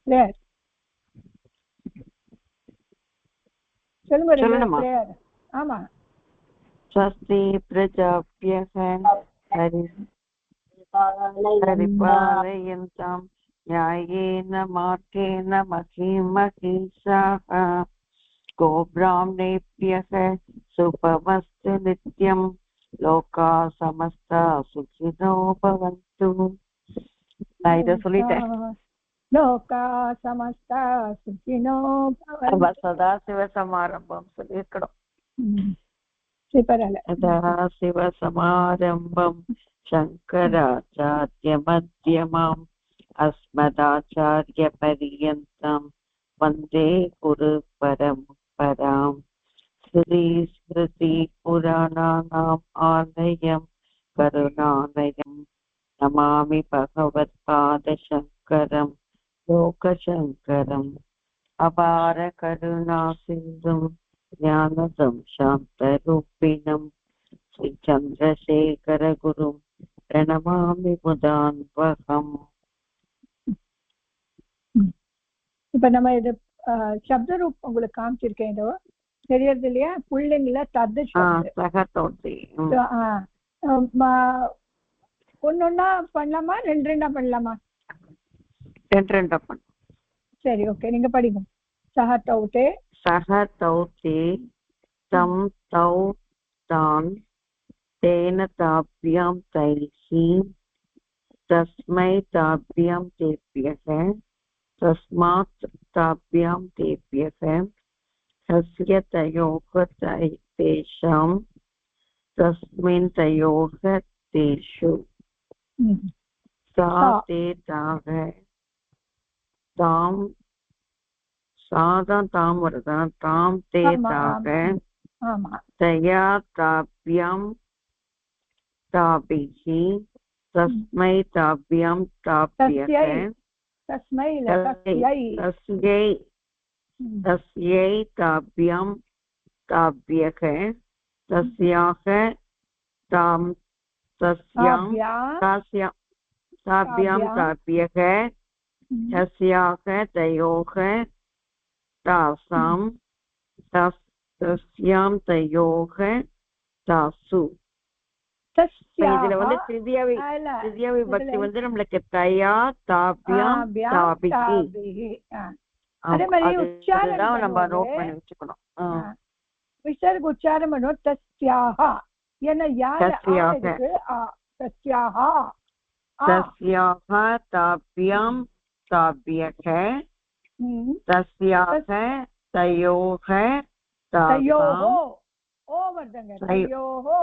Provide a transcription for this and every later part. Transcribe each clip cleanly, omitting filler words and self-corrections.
Clear. சொல்லுங்க சொல்லணுமா? Clear. ஆமா. ஸ்வஸ்தி பிரஜாப்யஹ பரிபாலயந்தாம் न्यायेन मार्गेण महीं महिषाः गोब्राह्मणेभ्यः शुभमस्तु नित्यं लोकाः समस्ताः सुखिनो भवन्तु. நான் இதை சொல்லிட்டேன். லோகா சமஸ்தா சுகினோ பவந்து. சதாசிவ சமாரம்பம் சொல்லியிருக்கணும். சதாசிவ சமாரம்பம் சங்கராச்சார்ய மத்தியமாம் अस्मदाचार्य पर्यन्तं वन्दे गुरु परम्पराम्. श्री स्मृति पुराणानाम् आलयं करुणालयं नमामि भगवत्पादशङ्करं लोकशङ्करम्. अपार करुणा सिन्धुं ज्ञानदं शान्तरूपिणं श्रीचन्द्रशेखर गुरुं प्रणमामि मुदान्वहम्. இப்ப நம்ம இது சப்த ரூபம் உங்களுக்கு காமிச்சிருக்கேன். இதோ தெரியறது இல்லையா? புள்ளிங்கள தத்து ஒன்னொன்னா பண்ணலாமா, ரெண்டா பண்ணலாமா? ரெண்டா பண்ண. சரி, ஓகே, நீங்க படிங்க. சஹ தௌதே தம் தௌ தான் தேன தாப்யாம் தைஹி தஸ்மை தாப்யாம் தேப்யஹ तस्मात् ताभ्यां तेभ्यः तस्य तयोः तेषां तस्मिन् तयोः तेषु सा ते ताः तां सादा तां वरदा तां ते ताः तया ताभ्यां ताभिः तस्मै ताभ्यां ताभ्यः तस्यै ताभ्यां ताभ्यः तस्याः तां ताभ्यां ताभ्यः तस्याः तयोः तासां तस्यां तयोः तासु. இதுல வந்து திவ்யா விபக்தி வந்து நம்மளுக்கு தயா தாபியாம் தாபிகி. அதே மாதிரி உச்சாரணம் நம்ம நோட் பண்ணி வச்சுக்கணும். விசர்க உச்சாரம் பண்ணுவோம். தஸ்யாஹ என்ன யார் இருக்கு? தஸ்யாஹ தஸ்யாஹ தாபியாம் தாபியக தஸ்யாஹ தயோஹ தயோஹோ ஓ வர்தங்க தயோஹோ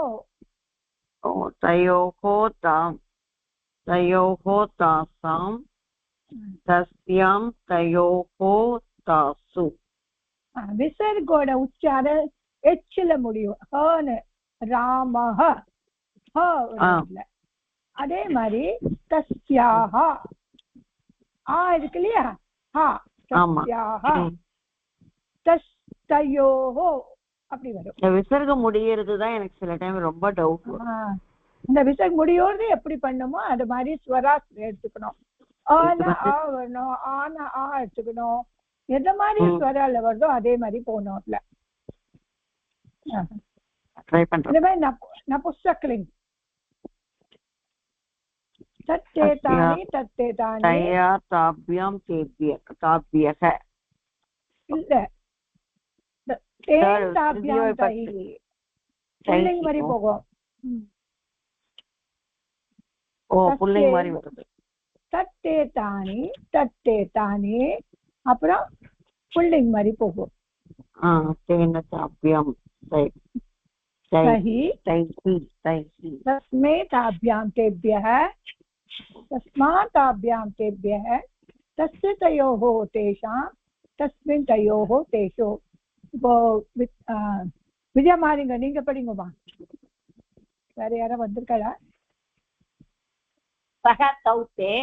तयोः तासां तस्यां तयोः तासु. விசர்கோட உச்சாரம் எச்சில முடியும். ஹன்னு ராமஹ ஹ. அதே மாதிரி தஸ்யாஹ ஆ இருக்கு இல்லையா? ஹா தஸ்யாஹ தஸ்தயோஹோ அப்படி வரும். இந்த விசர்கம் முடியறது தான் எனக்கு சில டைம் ரொம்ப டவுட். இந்த விசர்கம் முடியோடு எப்படி பண்ணுமோ அது மாதிரி ஸ்வராஸ் எடுத்துக்கணும். ஆனா ஆ வரணும், ஆனா ஆ எடுத்துக்கணும். எந்த மாதிரி ஸ்வரால வருதோ அதே மாதிரி போகணும். அதுல இந்த மாதிரி நபுஸ்ஸக்லிங் தத்தேதானி தத்தேதானி தயா தாப்யாம் தாப்யக இல்ல புல்லிங் மாதிரி போகும். புல்லிங் மாதிரி வருது. தத்தே தானி அப்புறம் புல்லிங் மாதிரி போகும். தஸ்மே தாபியாம் தேப்யஹ தஸ்மாத் தாபியாம் தேப்யஹ தஸ்ய தயோஹ தேஷாம் தஸ்மின் தயோஹ தேஷோ. இப்போ விஜயா மாறிங்க, நீங்க படிங்கம்மா. வேற யாரும் வந்திருக்கா? சஹ தௌதே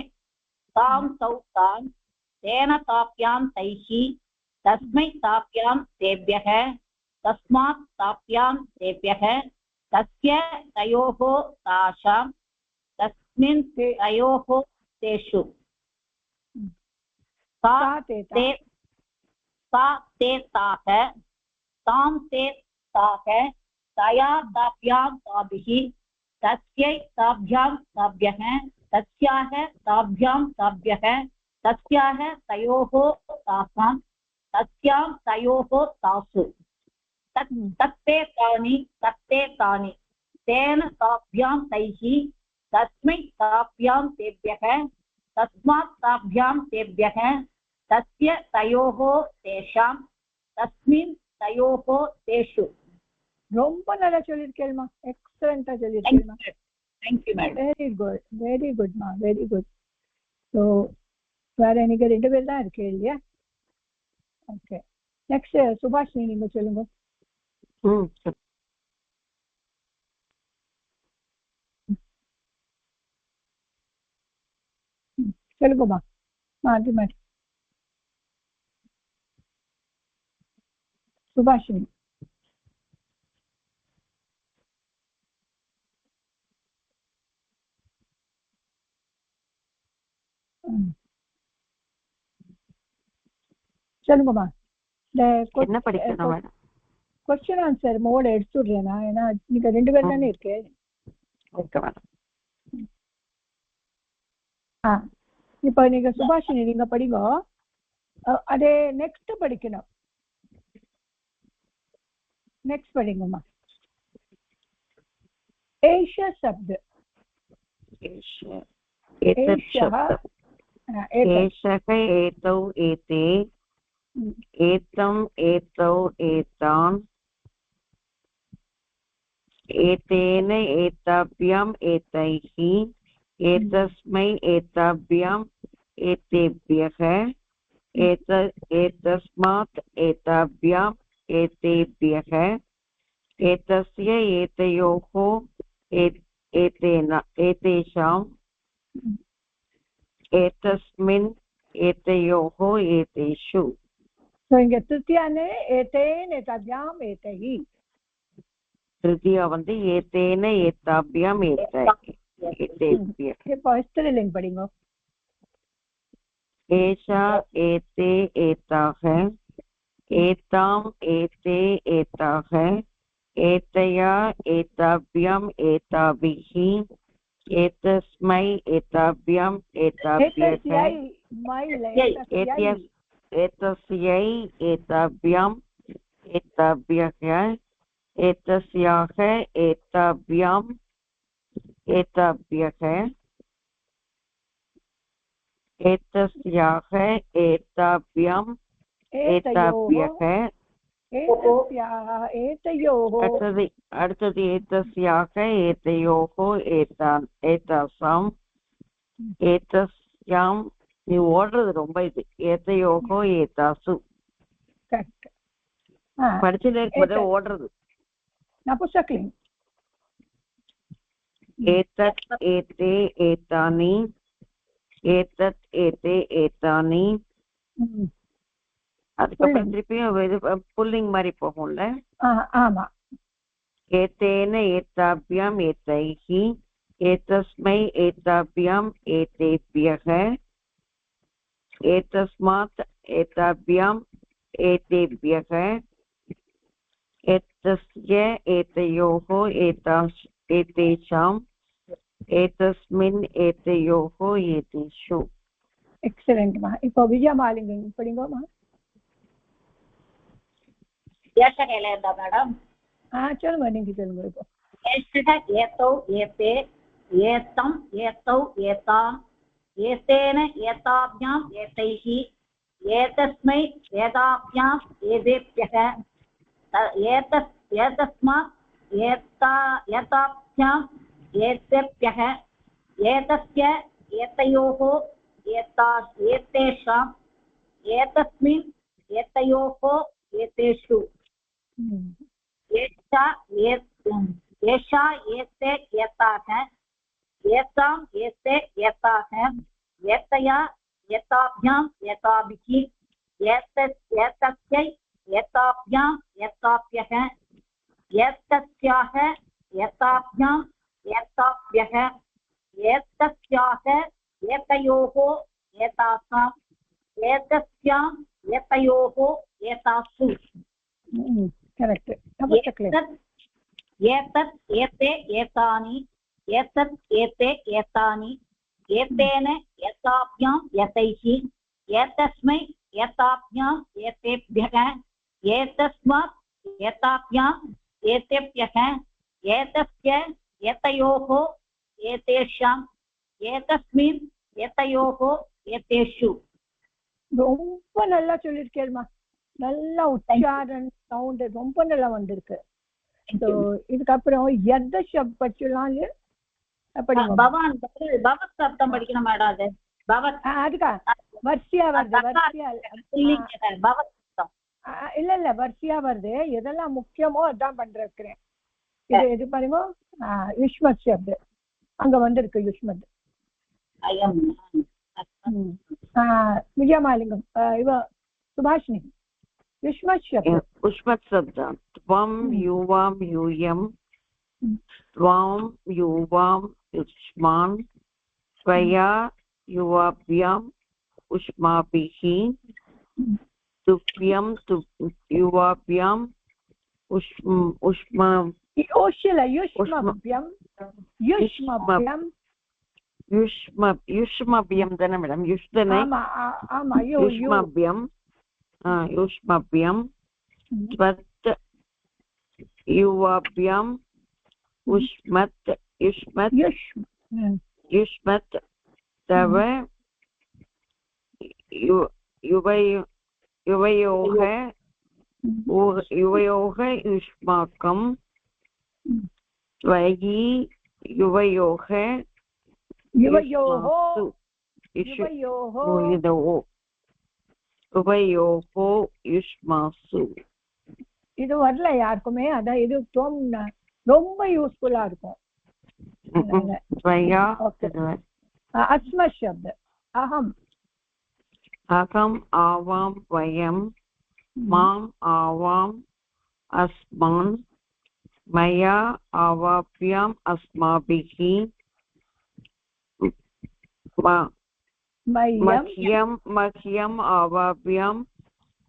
தாம் தௌதான் தேன தாப்யாம் தைஹி தஸ்மை தாப்யாம் தேப்யஹ தஸ்மாத் தாப்யாம் தேப்யஹ தஸ்ய தயோஹ தாஷாம் தஸ்மின் தயோஹ தேஷு. सा ते ते सा ते ताः तां ते ताः तया ताभ्यां ताभिः तस्यै ताभ्यां ताभ्यः तस्याः ताभ्यां ताभ्यः तस्याः तयोः तासां तस्यां तयोः तासु तत्ते तानि तेन ताभ्यां तैः तस्मै ताभ्यां तेभ्यः तस्मात् ताभ्यां तेभ्यः तस्य तयोः तेषां तस्मिन् तयोः तेषु ரொம்ப நல்லா சொல்லிருக்கேள்மா எக்ஸலண்டா சொல்லிருக்கேள்மா Thank you madam very good மா வெரி குட் ஸோ வேற நீங்க 2 பேர் தான் இருக்கு இல்லையா ஓகே நெக்ஸ்ட் சுபாஷினி நீங்க சொல்லுங்க சொல்லுங்கம்மா மாற்றி மாற்றி சுபாஷினி சொல்லுங்கம்மா என்ன படிக்கணும் மேடம் கொஸ்டின் ஆன்சர் மோட எடுத்துடுறேன் நான் ஏன்னா நீங்க 2 பேர் தானே இருக்கு ஓகே மேடம் இப்போ நீங்க சுபாஷினி நீங்க படிங்க அதே நெக்ஸ்ட் படிக்கணும் नेक्स्ट पढ़ेंगे एष शब्द एषः एतौ एते एतम् एतौ एतान् एतेन एताभ्याम् एतैः एतस्मै एताभ्याम् एतेभ्यः एतस्मात् एताभ्याम् एतेभ्यः एतस्य एतयोः एतेन एतेषाम् एतस्मिन् एतयोः एतेषु तो इंगे तृतीयाने एतेन एताभ्याम् एतैः तृतीया वंदे एतेन एताभ्याम् एतेभ्यः स्त्रीलिंग पढ़ेंगे एषा एते एताः एताम् एते एताः एतया एताभ्याम् एताभिः एतस्मै एताभ्याम् एताभ्यः एतस्यै एताभ्याम् एताभ्यः एतस्याः एताभ्याम् एताभ्यः एतस्याः एताभ्याम् एताभ्यः அடுத்தது एतस्याः एतयोः एतासाम् एतस्याम् நீ ஓடுறது ரொம்ப இது ஏத்தையோகோ ஏதாசு படிச்சுட்டு இருக்கும்போதே ஓடுறது நபுசக்லிங் एतत् एते एतानि एतत् एते एतानि அதுக்கப்புறம் திருப்பியும் இது புல்லிங் மாதிரி போகும்ல ஆமா एतेन एताभ्याम् एतैः एतस्मै एताभ्याम् एतेभ्यः एतस्मात् एताभ्याम् एतेभ्यः एतस्य एतयोः एतेषाम् एतस्मिन् एतयोः एतेषु एक्सेलेंट मा இப்போ விஜயமாலிங்கம் படிங்கோமா ஏஷகேலேதா மேடம் சொல்லுங்க நீங்க சொல்லுங்க இப்போ ஏஷக ஏதௌ ஏதே ஏதம் ஏதௌ ஏதாம் ஏதேன ஏதாभ्याम् एतैः एतस्मै एताभ्याम् एतेभ्यः एतस्मात् एताभ्याम् एतेभ्यः एतस्य एतयोः एतेषाम् एतस्मिन् एतयोः एतेषु एषा एते एताः एताम् एते एताः एतया एताभ्याम् एताभिः एतस्यै एताभ्याम् एताभ्यः एतस्याः एताभ्याम् एताभ्यः एतस्याः एतयोः एतासाम् एतस्याम् एतयोः एतासु करेक्ट एतत् एते एतानि एतत् एते एतानि एतेन एताभ्याम् एतैः एतस्मै एताभ्याम् एतेभ्यः एतस्मात् एताभ्याम् एतेभ्यः एतस्य एतयोः एतेषाम् एतस्मिन् एतयोः एतेषु ரொம்ப நல்லா சொல்லிருக்கேம்மா நல்லா உச்சாரண சவுண்ட் ரொம்ப நல்லா வந்திருக்கு இதுக்கப்புறம் எந்த பச்சலாம் பவான் பவத் அர்த்தம் படிக்கணும் மேடம் அது பவத் அதுக்கா வரிசையா வருது இல்ல இல்ல வரிசையா வருது எதெல்லாம் முக்கியமோ அதான் பண்றேன் இது பாருங்க யுஷ்மத் சப்து அங்க வந்திருக்கு யுஷ்மத் விஜயமாலிங்கம் இவ சுபாஷினி युष्मत् शब्द त्वं युवां यूयं त्वां युवां युष्मान् त्वया युवाभ्याम् उष्माभिः तुभ्यं युवाभ्याम् युष्मभ्यं ताने मेडम युष्मभ्यं युष्मभ्यं त्वत् युवाभ्याम् उष्मत् युष्मत् तव युवयोः युष्माकं त्वयि युवयोः உபயோகோ யுஷ்மாசு இது வரல யாருக்குமே அதான் இது ரொம்ப யூஸ்ஃபுல்லா இருக்கும் அஸ்ம சப்த அகம் அகம் ஆவாம் வயம் மாம் ஆவாம் அஸ்மான் மயா ஆவாப்யாம் அஸ்மாபிஹி मह्यम् आवाभ्याम्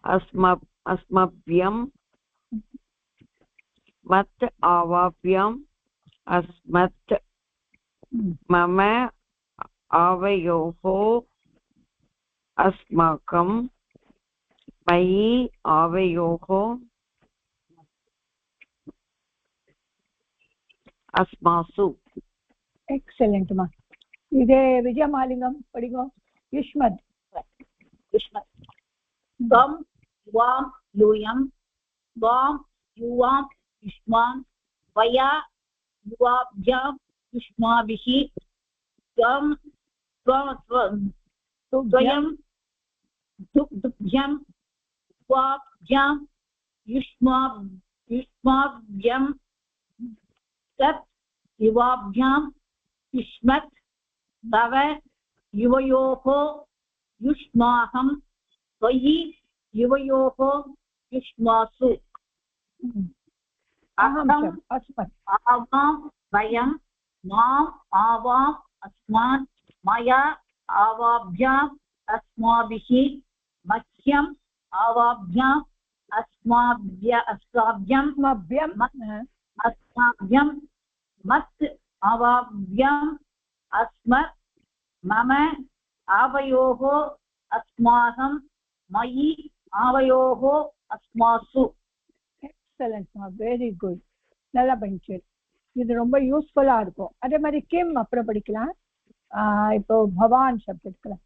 अस्मभ्यम् मत् आवाभ्याम् अस्मत् मम आवयोः अस्माकं मयि आवयोः अस्मासु एक्सेलेंट मा இதே விஜயமாலிங்கம் படிங்கோ युष्मद् त्वं युवां यूयं त्वां युवां युष्मान् वया युवाभ्यां युष्माभिः त्वयं तुभ्यं युवाभ्यां युष्माभ्यं तत् युवाभ्यां युष्मत् तव युवयोः युष्माहं त्वयि युवयोः युष्मासु आवां वयं माम् आवाम् अस्मान् मया आवाभ्याम् अस्माभिः मह्यम् आवाभ्याम् अस्माभ्यं मत् आवाभ्याम् अस्मत् मम आवयोः अस्माहं मयि आवयोः अस्मासु எக்ஸலென்ட் வெரி குட் நல்லா பண்ணிச்சு இது ரொம்ப யூஸ்ஃபுல்லா இருக்கும் அதே மாதிரி கிம் அப்புறம் படிக்கலாம் இப்போ பவான் சப்த எடுக்கலாம்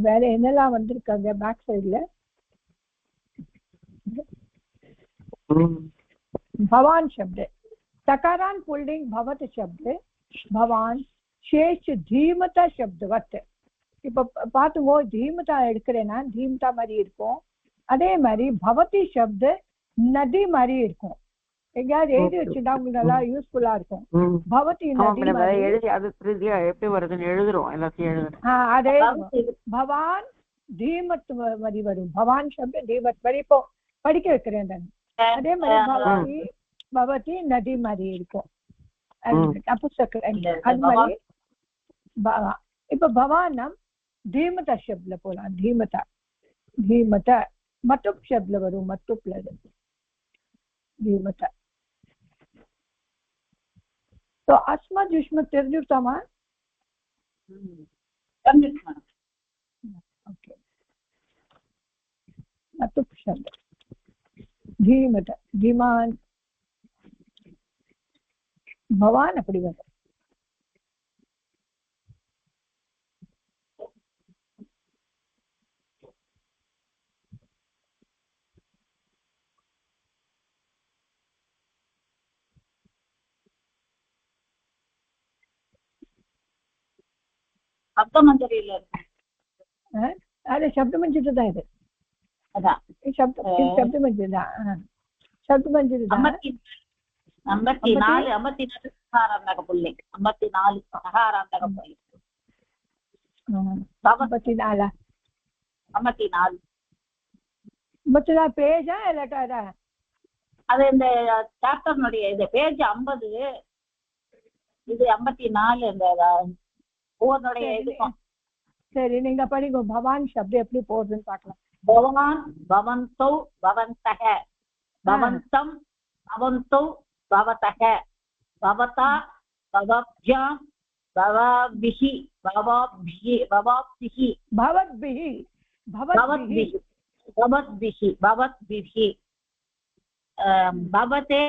வேற என்னெல்லாம் வந்திருக்காங்க பேக் சைடுல भवान शब्द सकारान पुल्लिंग भवत शब्द भवान शेष धीमता शब्दवत இப்ப பாத்துங்கோ தீமதா எடுக்கிறேன்னா தீமதா மாதிரி இருக்கும் அதே மாதிரி பவதி சப்த நதி மாதிரி இருக்கும் எங்கயாவது எழுதி வச்சுட்டா உங்களுக்கு நல்லா யூஸ்ஃபுல்லா இருக்கும் பவதி நதி எப்படி வருதுன்னு எழுதுறோம் எல்லாத்தையும் எழுதுறோம் அதே பவான் தீமத் மாதிரி வரும் பவான் சப்த தீமத் மாதிரி இப்போ படிக்க வைக்கிறேன் தான் அதே மாதிரி பவதி பவதி நதி மாதிரி இருக்கும் அது மாதிரி இப்ப பவானம் धीमता शब्दல போலாம் धीमता धीमता மட்டுப் शब्दல வரும் மட்டுப்ல धीमता तो अस्मत् युष्मत् தெரிஞ்சுட்டாமா தெரிஞ்சுட்டா ओके மட்டுப் शब्द धीमता धीमान भवान அப்படி வரும் சப்தமஞ்சரியில अरे शब्दमंजरी தான் இது அதான் शब्दमंजरी தான் शब्दमंजरी தான் 54 சகாராந்தக புள்ளி 54 சகாராந்தக புள்ளி 54 54 பேஜா லெட்டரா அது இந்த சாப்டர்னுடைய இது பேஜ் 50 இது 54 இந்த ஓனுடைய இது சரி நீங்க படிங்க பவான் शब्द எப்படி போடுறதுன்னு பார்க்கலாம் பவான் பவந்தோ பவந்தஹ பவந்தம் பவந்தோ பவதஹ பவதா பவப்ஜாம் பவபிஹி பவபிஹி பவபிஹி பவத்பிஹி பவத்பிஹி பவத்பிஹி பவத்பிஹி பவதே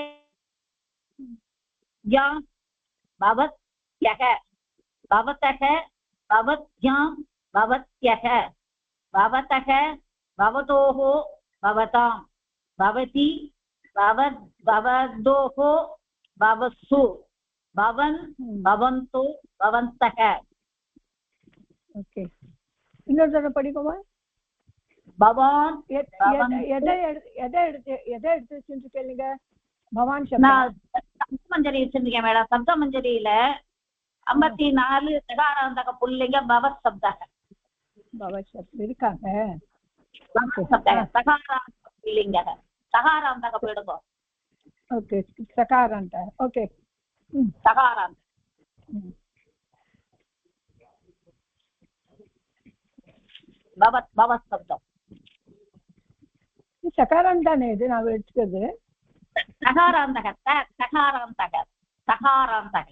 யா பவத்யஹ பவதஹ பவத்யாம் பவத்யஹ பவதஹ பவதோஹ பவதாம் பவதி பவத் பவதோஹ பவஸ்ஸு பவன் பவந்தோ பவந்தஹ ஓகே இன்னொரு தடவை படிப்போமா பவான் எதை எடுத்து கேளுங்க பவான் சப்தமஞ்சரி வச்சிருக்கேன் மேடம் சப்தமஞ்சரியில 54 சகாராந்தக புல்லிங்க பவத் சப்தக பவத் சப்த இருக்காங்க சகாராந்தக புல்லிங்க சகாராந்தக போடுங்க ஓகே சகாராந்த ஓகே சகாராந்த பவத் பவத் சப்தம் சகாராந்தானே இது நான் எடுத்துக்கிறது சகாராந்தக சகாராந்தக சகாராந்தக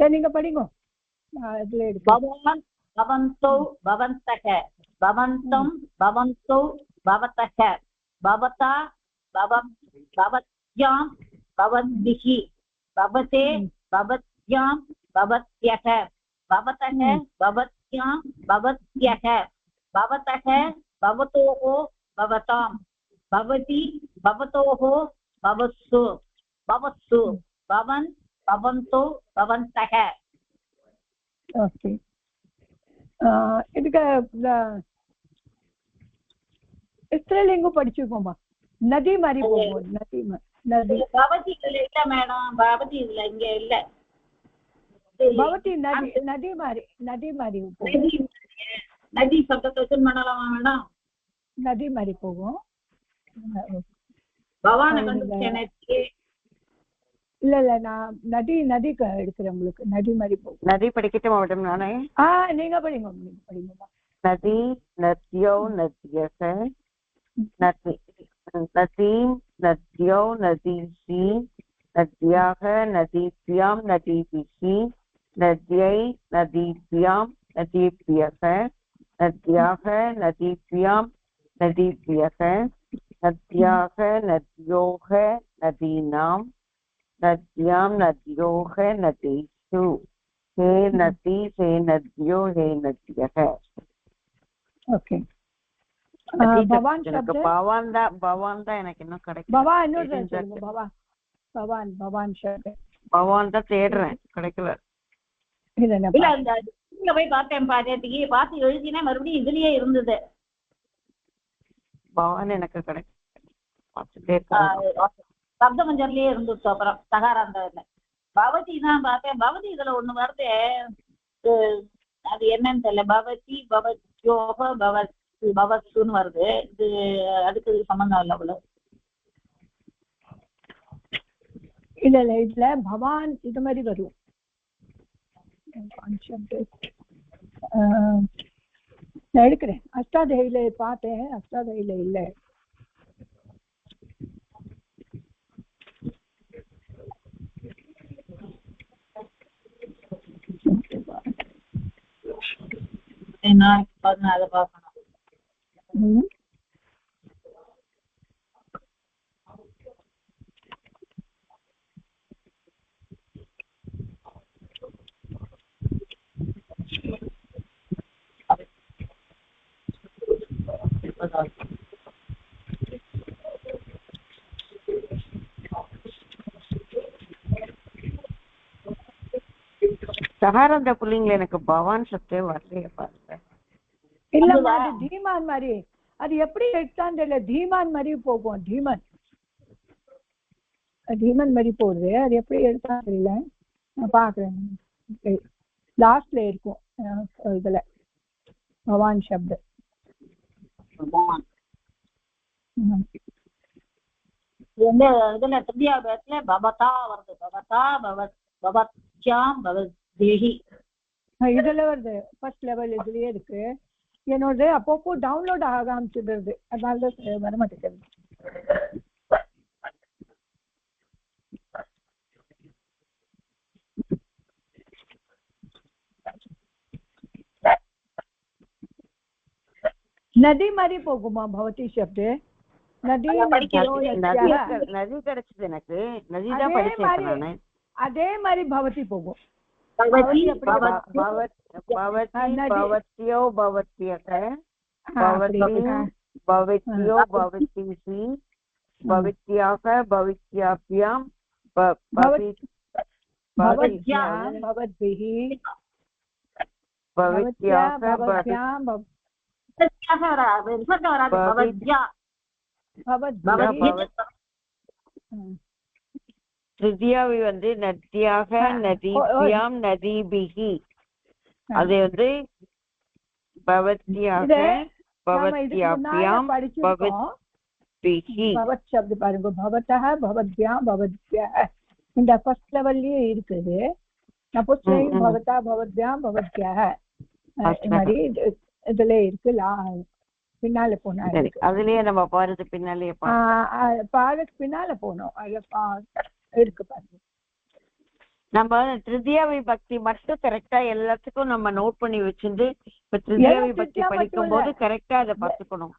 சரி நீங்க படிங்க பவான் பவந்தோ பவந்தஹ பவந்தம் பவந்தோ பவதஹ பவதா பவத்யாம் பவத்பிஹி பவதே பவத்யாம் பவத்யஹ பவதஹ பவத்யாம் பவத்யஹ பவதஹ பவதோஹ பவதாம் பவதி பவதோஹ பவஸ்ஸு பவஸ்ஸு பவன் பவந்தோ பவந்தஹ ஓகே இதுக்கு ஸ்திரீலிங்கம் படிச்சுக்கோமா நதி மாதிரி போகும் நதி பவதி இதுல இல்ல மேடம் பவதி இதுல இங்க இல்ல பவதி நதி மாதிரி நதி சப்தத்தை வச்சு பண்ணலாமா மேடம் நதி மாதிரி போகும் பவான கண்டுபிடிச்சேன் இல்ல நான் நதி எடுக்கிறேன் உங்களுக்கு நதி மாதிரி போகும் நதி படிக்கட்டுமா மேடம் நானே நீங்க படிங்க நதி நத்யோ நத்யஸ நதீம் நத்யோ நதீஷி நத்யாஹ நதீப்யாம் நதீபிஷி நத்யை நதீப்யாம் நதீப்யஸ நத்யாஹ நதீப்யாம் நதீப்யஸ நத்யாஹ நத்யோஹ நதீனாம் नद्यां नद्योः नदीषु हे नदी हे नद्यो हे नद्यः ओके भवान शब्द भवान தான் எனக்கு இன்னும் கிடைக்கல பவான் இன்னொரு பவான் शब्द பவான் தான் தேடுறேன் கிடைக்கல இல்ல அந்த இங்க போய் பார்த்தேன் பாதிக்கு பார்த்து எழுதினே மறுபடியும் இதுலயே இருந்தது பவான் எனக்கு கிடைக்கல சப்தமஞ்சரிலேயே இருந்துச்சு அப்புறம் சகாராந்தத்துல பவதி தான் பார்த்தேன் பவதி இதுல ஒண்ணு வருது அது என்னன்னு தெரியல பவதி பவத்யோக பவத்சுன்னு வருது இது அதுக்கு சம்பந்தம் இல்லை அவ்வளவு இல்ல இதுல பவான் இது மாதிரி வரும் शब्द நான் எடுக்கிறேன். அஷ்டாதேயில பார்த்தேன், அஷ்டாதேயில இல்லை. அதை பார்க்கணும். சகாரந்த புள்ளிங்கள எனக்கு பவான் சப்தே வரலையே பாருங்க. இல்லம்மா அது தீமான் மாதிரி. அது எப்படி எடுத்தான்னு தெரியல, தீமான் மாதிரி போகும். தீமன் மாதிரி போகுது. அது எப்படி எடுத்தான்னு தெரியல, நான் பாக்குறேன். லாஸ்ட்ல இருக்கும் இதுல பவான் சப்த. இதுல திருத்தியாபத்துல பவதா வருது. பவதா பவத்யாம் பவத்யேஹி இதுல வருது. ஃபர்ஸ்ட் லெவல் இதுலயே இருக்கு. என்னோட அப்பப்போ டவுன்லோட் ஆக ஆரம்பிச்சிடுறது, அதனால வர மாட்டேங்குது. நதி மாதிரி போகுமா பவதி சப்த? நதி நதி கிடைச்சது எனக்கு. நதி தான் படிச்சேன். அதே மாதிரி பவதி போகும். பவத்யோ பவத்யக பவத்யோ பவத்யசி பவத்யாக பவத்யாப்யாம் பவத்யாம் பவத்பிஹி பவத்யாக பவத்யாம் திருத்தியாவி வந்து நதியாக நதிபியாம் நதிபிஹி. அது வந்து பவத்யாக பவத்யாப்யாம் பவத்பிஹி. பவத் சப்த பாருங்க, பவதஹ பவத்யாம் பவத்யஹ இந்த ஃபர்ஸ்ட் லெவல்லயே இருக்குது. நபுஸ்லிங் பவதா பவத்யாம் பவத்யஹ மாதிரி இதுல இருக்கு. பின்னால போனா அதுலயே நம்ம பாருது பின்னாலே பாருக்கு பின்னால போனோம். இருக்கு பாருங்க. நம்ம திருத்தியா விபக்தி மட்டும் கரெக்டா எல்லாத்துக்கும் நம்ம நோட் பண்ணி வச்சிருந்து இப்ப திருத்தியா விபக்தி படிக்கும் போது கரெக்டா அதை பார்த்துக்கணும்.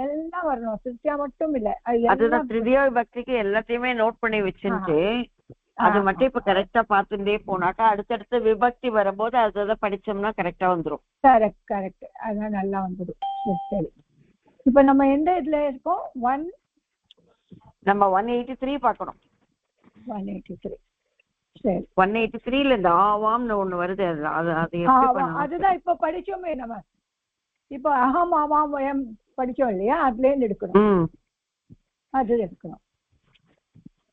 எல்லாம் வரணும், திருத்தியா மட்டும் இல்ல. அதுதான் திருத்தியா விபக்திக்கு எல்லாத்தையுமே நோட் பண்ணி வச்சிருந்து அது மட்டும் இப்ப கரெக்டா பார்த்துட்டே போனாக்கா அடுத்தடுத்த விபக்தி வரும்போது அதை படிச்சோம்னா கரெக்டா வந்துரும். கரெக்ட் அதான் நல்லா வந்துடும். சரி, இப்ப நம்ம எந்த இதுல இருக்கோம்? நம்ம 183 பார்க்கணும். 183. சரி, 183ல இந்த ஆவாம்னு ஒண்ணு வருது. அதுதான் இப்ப படிச்சோமே நம்ம. இப்ப அகம் ஆவாம் படிச்சோம் இல்லையா, அதுல இருந்து எடுக்கணும். அது எடுக்கணும்.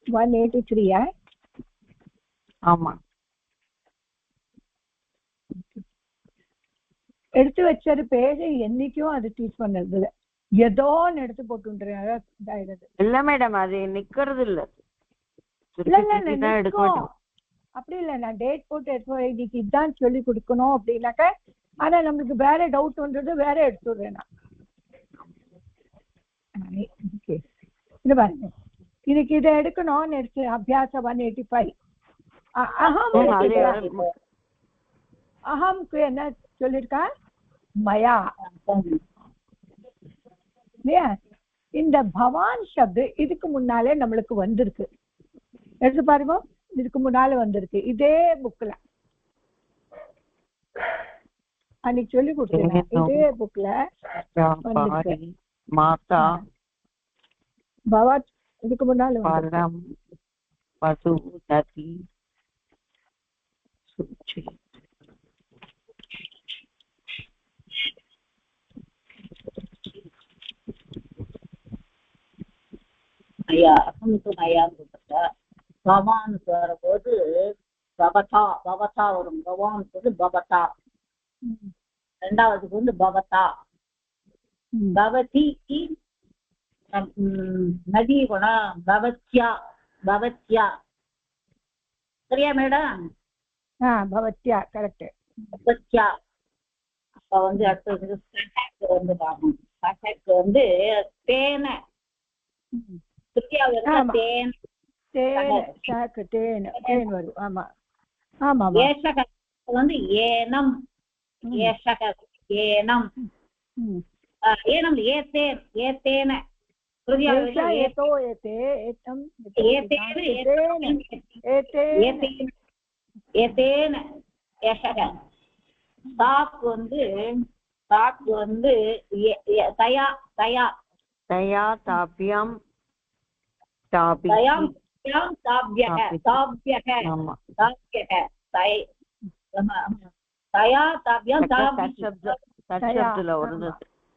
183. ஆமா, எடுத்து வச்சது பேஜ் என்னைக்கும் அது டீச் பண்ணது ஏதோ எடுத்து போட்டு இல்ல மேடம், அது நிக்கிறது இல்ல. அப்படி இல்ல, நான் டேட் போட்டு இன்னைக்கு இதான் சொல்லி கொடுக்கணும் அப்படின்னாக்க, ஆனா நம்மளுக்கு வேற டவுட் வந்தது, வேற எடுத்துடுறேன் நான். இது பாருங்க, இதுக்கு இதை எடுக்கணும்னு எடுத்து அபியாசம் 185. அஹம்க்கு என்ன சொல்லிருக்கா? மயா. இந்த பவான் சப்து இதுக்கு முன்னாலே நம்மளுக்கு வந்திருக்கு. எடுத்து பாருங்க, இதுக்கு முன்னால வந்திருக்கு இதே புக்ல. அன்னைக்கு சொல்லி கொடுத்தேன், இதே புக்ல மாதா பவான் இதுக்கு முன்னால பவான் வரும்போது பவதா பவதா வரும். பவான் பவதா, ரெண்டாவதுக்கு வந்து பவதா. பவதி நதி குணம் பவத்யா. பவத்யா சரியா மேடம்? பவத்யா கரெக்ட். பவத்யா. அப்ப வந்து அடுத்தது சஹக் வந்து பாக்கணும். சஹக் வந்து தேன தேன் வரும். ஆமா ஆமா. ஏஷக வந்து ஏனம். ஏஷக ஏனம். ஏனம் ஏதேன் ஏதேன. ஏதோ ஏதே ஏதம் ஏதேன ஏஷக. சாக் வந்து தயா தயா தயா தாப்யம் தயாம் தாப்யக தாப்யக தாப்யக தயா தாப்யம் தத்சப்தல வருது.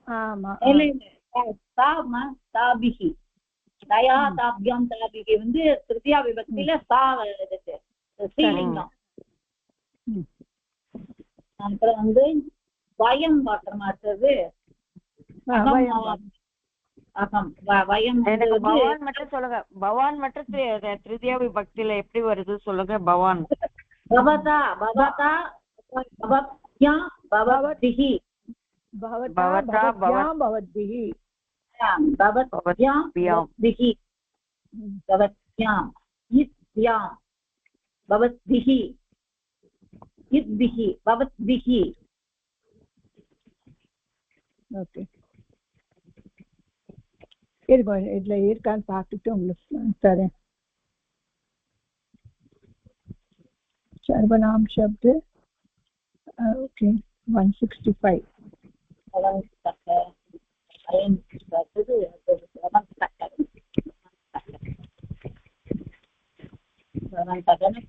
ஆமா தாமா தாபிஹி. தயா தாப்யம் தாபிஹி வந்து திருத்தியா விபக்தியில சா வருது ஸ்ரீலிங்கம். அப்புறம் வந்து வயம் பார்க்க மாட்டது. பவான் மட்டும் சொல்லுங்க. பவான் மட்டும் திருத்தியா விபக்தியில எப்படி வருது சொல்லுங்க. பவான் பவதா பவதா பவத்யா பவத்பிஹி பவதா பவத்பிஹி பவத்பிஹி பவத்யாம் இத்யாம் பவத்பிஹி இத்பிஹி பவத்பிஹி. ஓகே இதுல இருக்கான்னு பார்த்துட்டு உங்களுக்கு தரேன். सर्वनाम शब्द ओके 165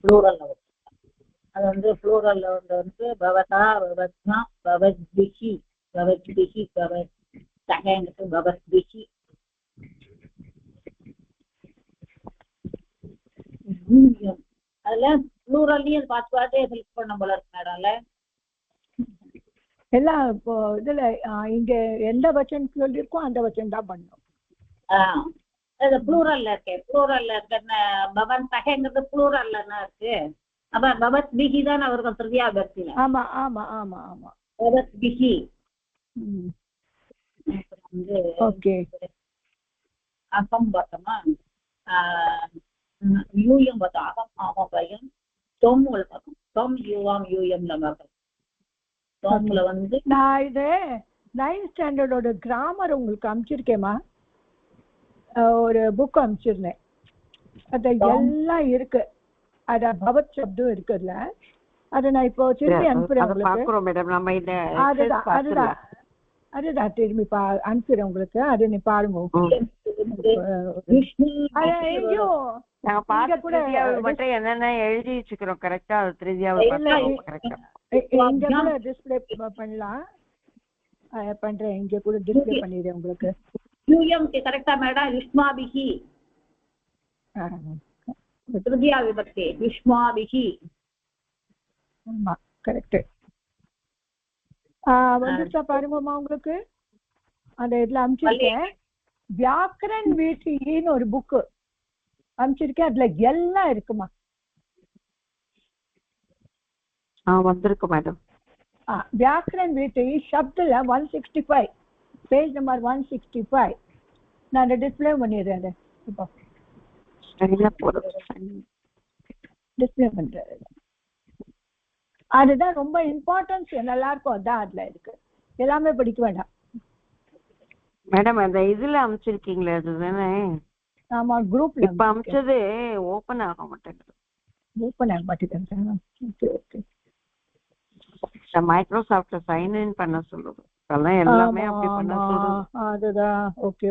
ப்ளூரல் அது வந்து ப்ளூரல்ல வந்து பவதா பவத்மா பவத்பிஹி பவத்பிஹி பவத்சஹங்கிறது பவத்பிஹி. அதுல ப்ளூரல்லையும் பார்த்து ஹெல்ப் பண்ண போல இருக்கு மேடம்ல. எல்லாம் இப்போ இதுல இங்க எந்த வச்சன் சொல்லிருக்கோ அந்த வச்சன் தான் பண்ணணும். அது ப்ளூரல்ல இருக்கு. ப்ளூரல்ல இருக்க பவன் சஹங்கிறது ப்ளூரல்ல இருக்கு. அப்ப பவத்பிஹி தான் அவருக்கு திருதியா விபக்தியில. ஆமா ஆமா ஆமா ஆமா பவத்பிஹி. ஓகே அகம் பார்த்தோமா. யூயம் பார்த்தோம். அகம் ஆமாம் பையன். தொம்முல பார்க்கணும். தொம் யூவாம் யூயம்ல பார்க்கணும். தொம்முல வந்து நான் இது 9th ஸ்டாண்டர்டோட கிராமர் உங்களுக்கு அனுப்பிச்சிருக்கேம்மா. ஒரு புக் அனுப்பிச்சிருந்தேன். அது எல்லாம் இருக்கு. அத பவத் சப்தம் இருக்குல்ல, அதை நான் இப்போ திரும்பி அனுப்புறேன் உங்களுக்கு. அதுதான் திரும்பி அனுப்புறேன் உங்களுக்கு. அது நீ பாருங்க. என்னென்ன எழுதி வச்சுக்கிறோம் கரெக்டா இங்க கூட டிஸ்பிளே பண்ணலாம். பண்றேன். இங்க கூட டிஸ்பிளே பண்ணிடுறேன் உங்களுக்கு. கரெக்டா மேடம். யுஷ்மாபிஹி திருதியா விபக்தி. யுஷ்மாபிஹி ஆமா கரெக்ட். வந்துச்சா பாருங்கம்மா உங்களுக்கு. அந்த இதுல அனுப்பிச்சிருக்கேன். வியாக்கரன் வீட்டின்னு ஒரு புக்கு அனுப்பிச்சிருக்கேன். அதுல எல்லாம் இருக்குமா. வந்திருக்கு மேடம். வியாக்கரன் வீட்டு சப்துல 165 பேஜ் நம்பர் 165 நான் டிஸ்பிளே பண்ணிடுறேன். இப்போ டிஸ்பிளே பண்றேன். அதுதான் ரொம்ப இம்பார்ட்டன்ஸ். நல்லா இருக்கும். அதான் அதுல இருக்கு. எல்லாமே படிக்க வேண்டாம் மேடம். அந்த இதுல அமைச்சிருக்கீங்களே அதுதானே? ஆமா குரூப்ல. இப்ப அமைச்சது ஓபன் ஆக மாட்டேங்குது. ஓபன் ஆக மாட்டேங்குது. Okay okay. மைக்ரோசாஃப்ட்ல சைன் இன் பண்ண சொல்லுது. அதெல்லாம் எல்லாமே அப்படி பண்ண சொல்லுது. அதுதான். ஓகே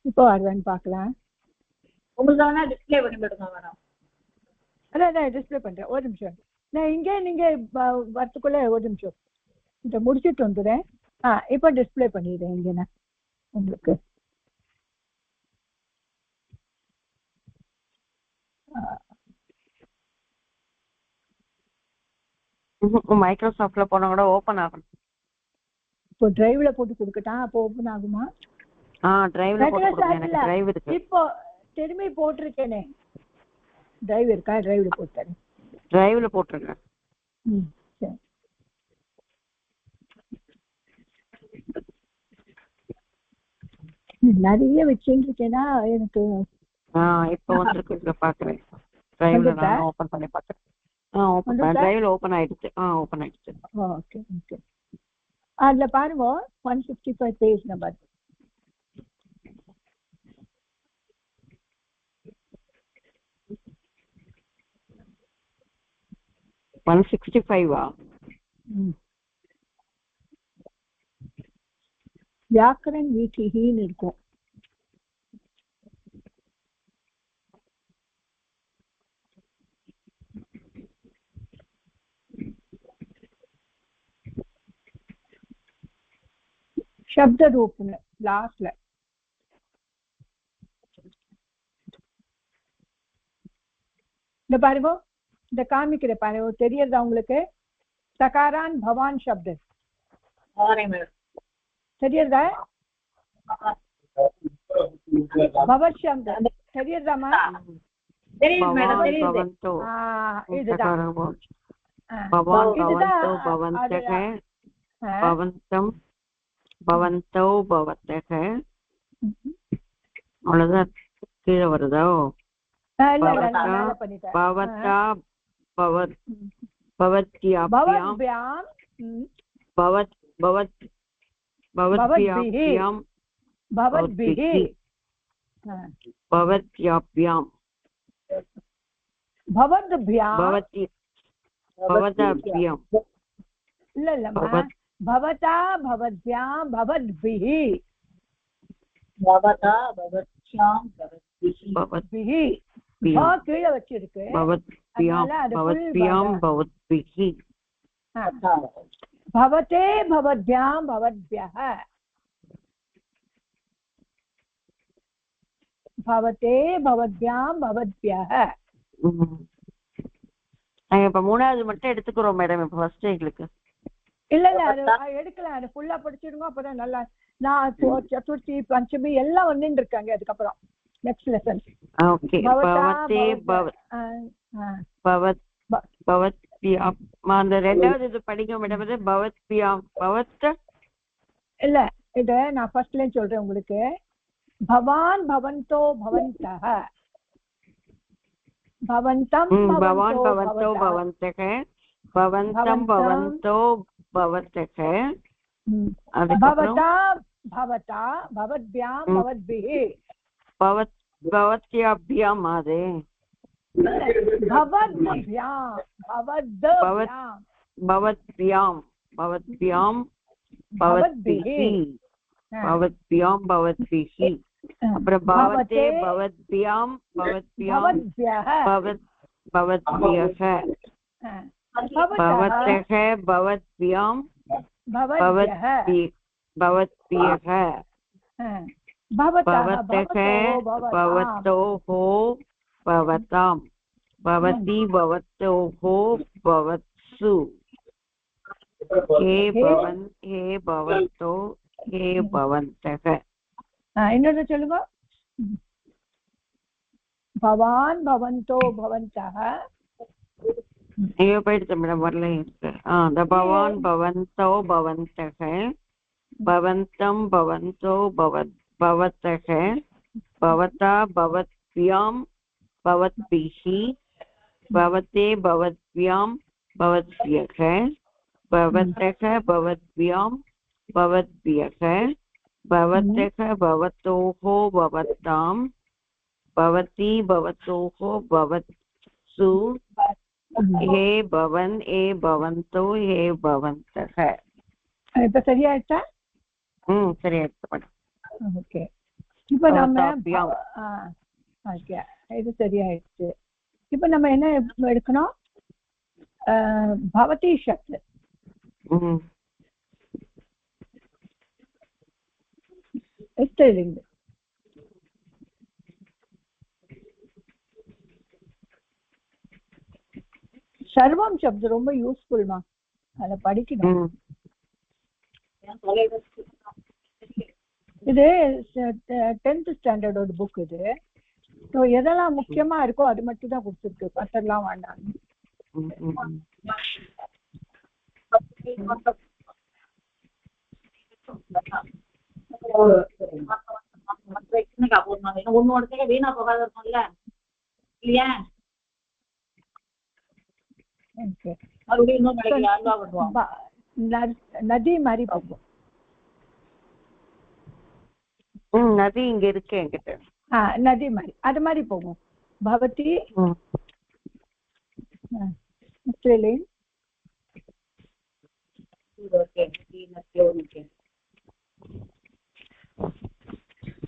இப்போ அதுதான் பார்க்கலாம். உங்களுக்கு டிஸ்பிளே பண்ணி விடுங்க மேடம். அதான் டிஸ்பிளே பண்றேன். ஒரு நிமிஷம். நான் இங்கே நீங்க வரத்துக்குள்ள ஒரு நிமிஷம் இதை முடிச்சுட்டு வந்துடுறேன். இப்போ டிஸ்பிளே பண்ணிடுறேன் இங்க நான் உங்களுக்கு. மைக்ரோசாஃப்ட்ல போனா கூட ஓபன் ஆகும். இப்போ டிரைவ்ல போட்டு கொடுக்கட்டா? அப்போ ஓபன் ஆகுமா? டிரைவ்ல போட்டு கொடுங்க. எனக்கு டிரைவ் இருக்கு. இப்போ திரும்பி போட்டிருக்கேனே டிரைவ் இருக்கா? டிரைவ்ல போட்டாரு. டிரைவ்ல போட்டுருங்க. சரி. நிறைய வச்சுட்டு இருக்கேன்னா எனக்கு இப்போ வந்துருக்கு பாக்குறேன். டிரைவ்ல நான் ஓபன் பண்ணி பாக்குறேன். ஓபன் பண்ண டிரைவ்ல ஓபன் ஆயிடுச்சு. ஓபன் ஆயிடுச்சு. Okay okay. அதுல பாருங்க 155 பேஜ் நம்பர். व्याकरण वीथिன்னு இருக்கும். शब्द रूपने लास्टல இந்த பாருங்க, இந்த காமிக்கிற பாருங்க, தெரியுதா உங்களுக்கு? சகாரான் பவான் शब्द தெரியுதா? பவத் शब्द தெரியுதாமா? தெரியுது மேடம், தெரியுது. இதுதான் பவான் பவந்தோ பவந்தக பவந்தம் பவந்தோ பவத்தக. அவ்வளவுதான். கீழே வருதோ? பவத்தா பவத் பவத்யாப்யாம் பவத் பவத் பவத்யாப்யாம் பவத்பிஹி பவத்யாப்யாம் பவத்பியாம் பவதி பவதாப்யாம் இல்ல இல்லம்மா, பவதா பவத்யாம் பவத்பிஹி பவதா பவத்யாம் பவத்பிஹி கீழே வச்சிருக்கு. பவத்பியாம் பவத்பியாம் பவத்பிஹி பவதே பவத்யாம் பவத்ப்யஹ பவதே பவத்யாம் பவத்ப்யஹ. இப்ப மூணாவது மட்டும் எடுத்துக்கிறோம் மேடம். இப்ப ஃபர்ஸ்ட் எங்களுக்கு இல்ல இல்ல அது எடுக்கலாம். அது ஃபுல்லா படிச்சிருங்க. அப்பதான் நல்லா. நான் சதுர்த்தி பஞ்சமி எல்லாம் வந்துட்டு இருக்காங்க. அதுக்கப்புறம் நெக்ஸ்ட் லெசன். ஓகே. பவதே பவத் பவத்பியாம். அந்த ரெண்டாவது இது படிங்க மேடம். இது பவத்பியாம் பவத் இல்ல, இத நான் ஃபர்ஸ்ட்ல சொல்றேன் உங்களுக்கு. பவான் பவந்தோ பவந்தஹ பவந்தம் பவான் பவந்தோ பவந்தக பவந்தம் பவந்தோ பவத்தக பவதா பவதா பவத்பியாம் பவத்பிஹி பவத் பவத்யாப்யாம். அது பவத்பியாம் பவத்பியாம் பவத்பியாம் பவத்பியாம் பவத்பிஹி பவத்பியாம் பவத்பிஹி. அப்புறம் பவதே பவத்பியாம் பவத்பியாம் பவத் பவத்பியஹ பவத்தக பவத்பியாம் பவத்பியஹ பவத்தக பவத்தோஹோ பவதாம் பவதி பவத்தோஹோ பவத்சு ஹே பவன் ஹே பவத்தோ ஹே பவந்தக. இன்னொரு சொல்லுங்க. பவான் பவந்தோ பவந்தஹ. ஐயோ போயிடுச்சு மேடம், வரல. இந்த பவான் பவந்தோ பவந்தக பவந்தம் பவந்தோ பவத்தக பவதா பவத்பியாம் பவத்பிஹி பவதே பவத்பியாம் பவத்பியஹ பவத்தக பவத்பியாம் பவத்பியஹ பவத்தக பவத்தோஹோ பவத்தாம் பவதி பவத்தோஹோ பவத்சு ஹே பவன் ஹே பவந்தோ ஹே பவந்தக. இப்ப சரியாயிட்டா? சரியாயிடுச்சு மேடம். ஓகே. இப்ப நம்ம ஓகே, இது சரியாயிடுச்சு. இப்ப நம்ம என்ன எடுக்கணும்? பவதி சப்த. சர்வம் சப்த ரொம்ப யூஸ்ஃபுல்மா, அதை படிக்கணும். இது 10th ஸ்டாண்டர்டோட புக். இது ஸோ எதெல்லாம் முக்கியமா இருக்கோ அது மட்டும் தான் கொடுத்துருக்கு, மற்றெல்லாம் வேண்டாம். ஒன்னோட வீணா போகாத இருக்கும்ல இல்லையா? நதி மாதிரி போகும். நதி இங்க இருக்கு என்கிட்ட. நதி மாதிரி அது மாதிரி போகும். பவதி ஸ்ரீலிங்.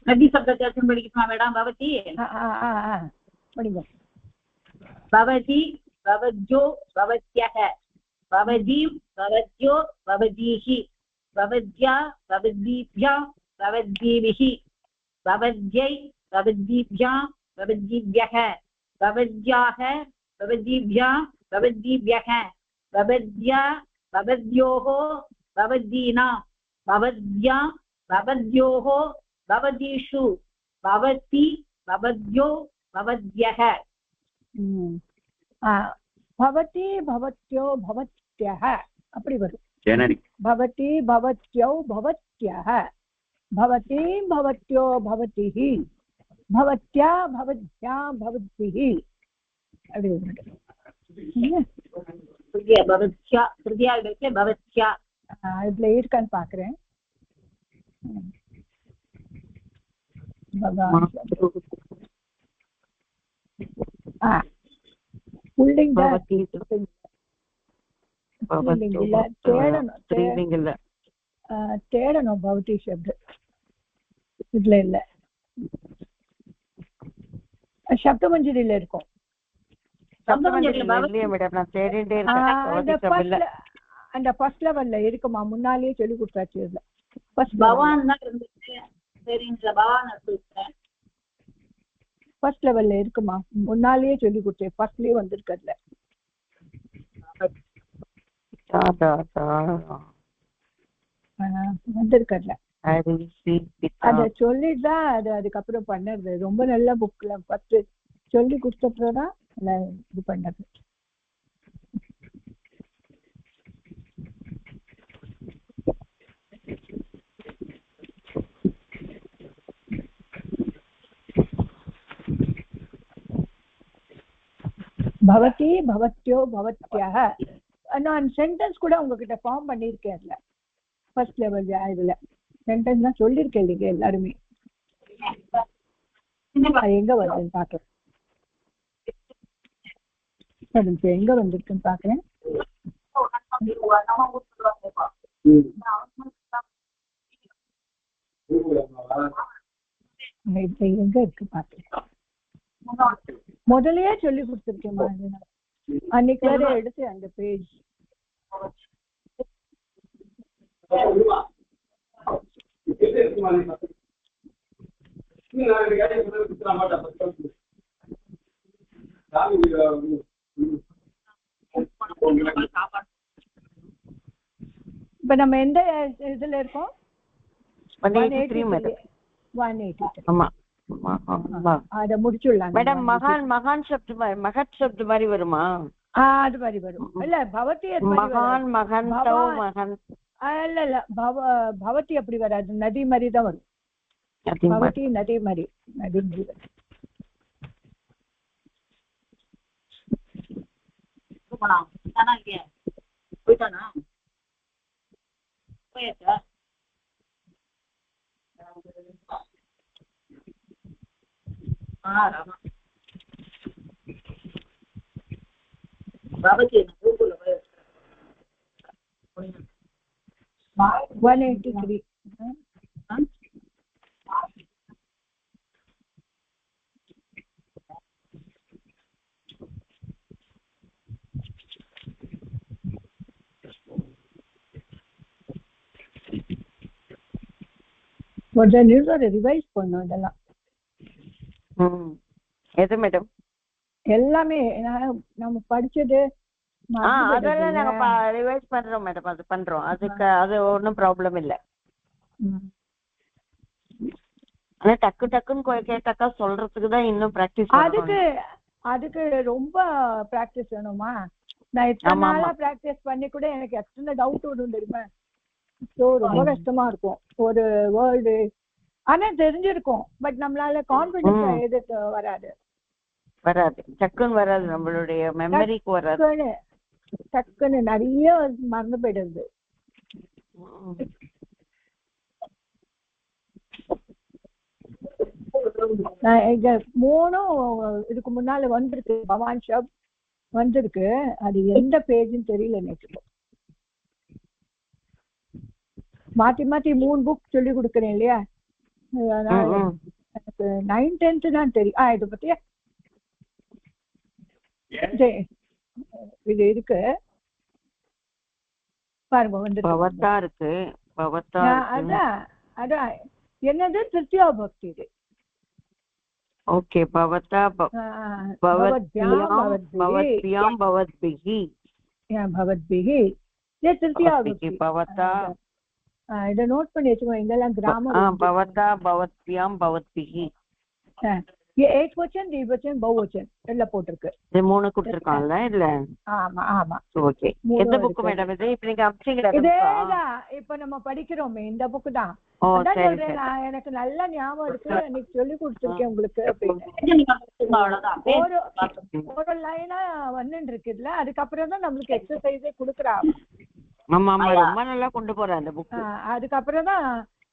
नदी शब्द படிக்கணுமா மேடம்? பவதி படிங்க. பவதி பவத்யோ பவத்யஹ பவதி பவத்யோ பவதீஹி பவத்யா பவதீப்யா பவதீபிஹி பவத்யை பவதீப்யா பவதீப்யஹ பவத்யாஹ பவதீப்யா பவதீப்யஹ பவத்யா பவத்யோஹ பவதீனா பவத்யா பவத்யோஹ பவதீஷு பவதி பவத்யோ பவத்யஹ. பவதி பவத்யோ பவத்யஹ அப்படி வரும். பவதி பவத்யோ பவத்யஹ பவதி பவத்யோ பவதிஹி பவத்யா பவத்யா பவத்பிஹி அப்படி வரும். பவத்யா திருதியா இருக்கு. பவத்யா இதுல இருக்கான்னு பாக்குறேன். தேடணும் பவதி சப்த இதுல இல்ல, சப்த மஞ்சரில இருக்கும். அந்த ஃபர்ஸ்ட் லெவல்ல இருக்குமா? முன்னாலேயே சொல்லி கொடுத்தாச்சு. இதுல ஃபர்ஸ்ட் லெவல்ல இருக்குமா? முன்னாலேயே சொல்லி கொடுத்தேன். ஃபர்ஸ்ட்லயே வந்திருக்கல. வந்திருக்கல அத சொல்லிட்டுதான் அது அதுக்கப்புறம் பண்ணது. ரொம்ப நல்ல புக்ல ஃபர்ஸ்ட் சொல்லி கொடுத்தப்பதான் இது பண்ணது. பவதி பவத்யோ பவத்யஹ நான் சென்டென்ஸ் கூட உங்ககிட்ட ஃபார்ம் பண்ணியிருக்கேன். அதுல ஃபர்ஸ்ட் லெவல் இதுல சென்டென்ஸ் தான் சொல்லியிருக்கேன் இல்லைங்க எல்லாருமே. எங்க வருதுன்னு பாக்குறேன். எங்க வந்திருக்குன்னு பாக்குறேன். எங்க இருக்கு பாக்குறேன். முதலையே சொல்லி கொடுத்துருக்கேன் அன்னைக்கு வேற எடுத்து அந்த பேஜ். இப்ப நம்ம எந்த இதுல இருக்கோம்? 183. அத முடிச்சுடலாம் மேடம். மகான் சப்த மகத் சப்த மாதிரி வருமா? அது மாதிரி வரும். இல்ல பவதி மகான் மகன் மகன் இல்ல இல்ல பவதி அப்படி வராது. நதி மாதிரி தான் வரும். பவதி நதி மாதிரி. நதி போயிட்டானா? போயாச்சா? பவதி 183. ரிவைஸ் பண்ணும் இதெல்லாம். எது மேடம்? எல்லாமே நம்ம படிச்சது அதெல்லாம் நாங்க ரிவைஸ் பண்றோம் மேடம். அது பண்றோம். அதுக்கு அது ஒன்றும் ப்ராப்ளம் இல்லை. ஆனா டக்கு டக்குன்னு கேட்டாக்கா சொல்றதுக்கு தான் இன்னும் பிராக்டிஸ் அதுக்கு ரொம்ப பிராக்டிஸ் வேணுமா? நான் இத்தனை நாளா பிராக்டிஸ் பண்ணி கூட எனக்கு எத்தனை டவுட் வரும் தெரியுமா? ஸோ ரொம்ப கஷ்டமா இருக்கும் ஒரு வேர்ல்டு. ஆனா தெரிஞ்சிருக்கும், பட் நம்மளால கான்ஃபிடன்ஸா எழுத வராது. டக்குன்னு வராது, நம்மளுடைய மெமரிக்கு வராது. டக்குன்னு நிறைய மறந்து போயிடுது. இங்க 3 இதுக்கு முன்னால வந்திருக்கு, பவான் ஷப் வந்திருக்கு. அது எந்த பேஜ்னு தெரியல எனக்கு. மாத்தி மாத்தி 3 புக் சொல்லி கொடுக்குறேன் இல்லையா, எனக்கு 9th 10th தான் தெரியும். இது பத்தியா இது இருக்கு பாருங்க, வந்து அதான் என்னது திருத்தியா பக்தி. இது ஓகே. பவதா பவத்பியாம் பவத்பிஹி பவத்பிஹி திருத்தியா பக்தி. பவதா இத நோட் பண்ணி வச்சுக்கோ, இங்கெல்லாம் கிராமர். பவதா பவத்பியாம் பவத்பிஹி ஏகவச்சன் திவச்சன் பௌவச்சன் எல்லாம் போட்டிருக்கு. இது 3 கொடுத்திருக்கான்ல இல்ல? ஆமா ஆமா. ஓகே. எந்த புக் மேடம் இது? இப்ப நீங்க அப்சிங்கற இதேதான் இப்ப நம்ம படிக்கிறோமே இந்த புக் தான். அதான் சொல்றேன், எனக்கு நல்ல ஞாபகம் இருக்கு, எனக்கு சொல்லி கொடுத்திருக்கேன் உங்களுக்கு அப்படின்னு. ஒரு லைனா வந்துட்டு இருக்குல்ல, அதுக்கப்புறம் தான் நம்மளுக்கு எக்ஸசைஸே கொடுக்குறாங்க. ஆமா ஆமா, ரொம்ப நல்லா கொண்டு போறேன் அந்த புக். அதுக்கப்புறம் தான்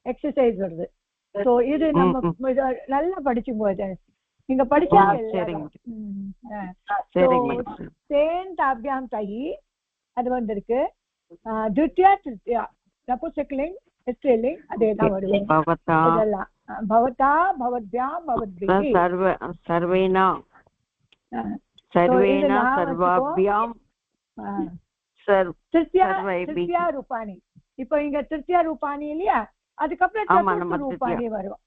எக்ஸசைஸ் வருது. சோ இது நம்ம நல்லா படிச்சு போது நீங்க படிச்சா தேன் தாபியாம் தயி அது வந்திருக்கு. துத்தியா திருத்தியா நபுசக்லிங் ஸ்திரீலிங் அதேதான் வருவேன். இதெல்லாம் பவதா பவத்பியாம் பவத்பிஹி சர்வேனா சர்வேனா சர்வாபியாம் திருத்தியா ரூபானி. இப்போ இங்க திருத்தியா ரூபானி இல்லையா, அதுக்கப்புறம் ரூபானி வரும்.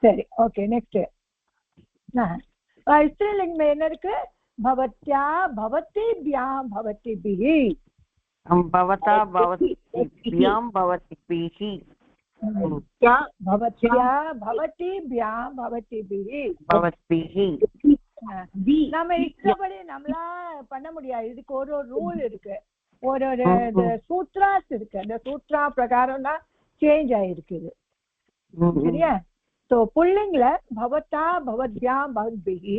சரி ஓகே. நெக்ஸ்ட் ஸ்திரீலிங்கம் என்ன இருக்கு? பவத்யா பவதிபியாம் பவதிபிஹி பவதா பவதிபியாம் பவதிபிஹி பவத்யா பவதிபியாம் பவதிபிஹி பவத்பிஹி. நம்ம இஷ்டப்படி நம்மளா பண்ண முடியாது, இதுக்கு ஒரு ரூல் இருக்கு, ஒரு சூத்ராஸ் இருக்கு. அந்த சூத்ரா பிரகாரம் தான் சேஞ்ச் ஆயிருக்குது. சரியா? சோ புல்லிங்ல பவதா பவத்பியாம் பவத்பிஹி,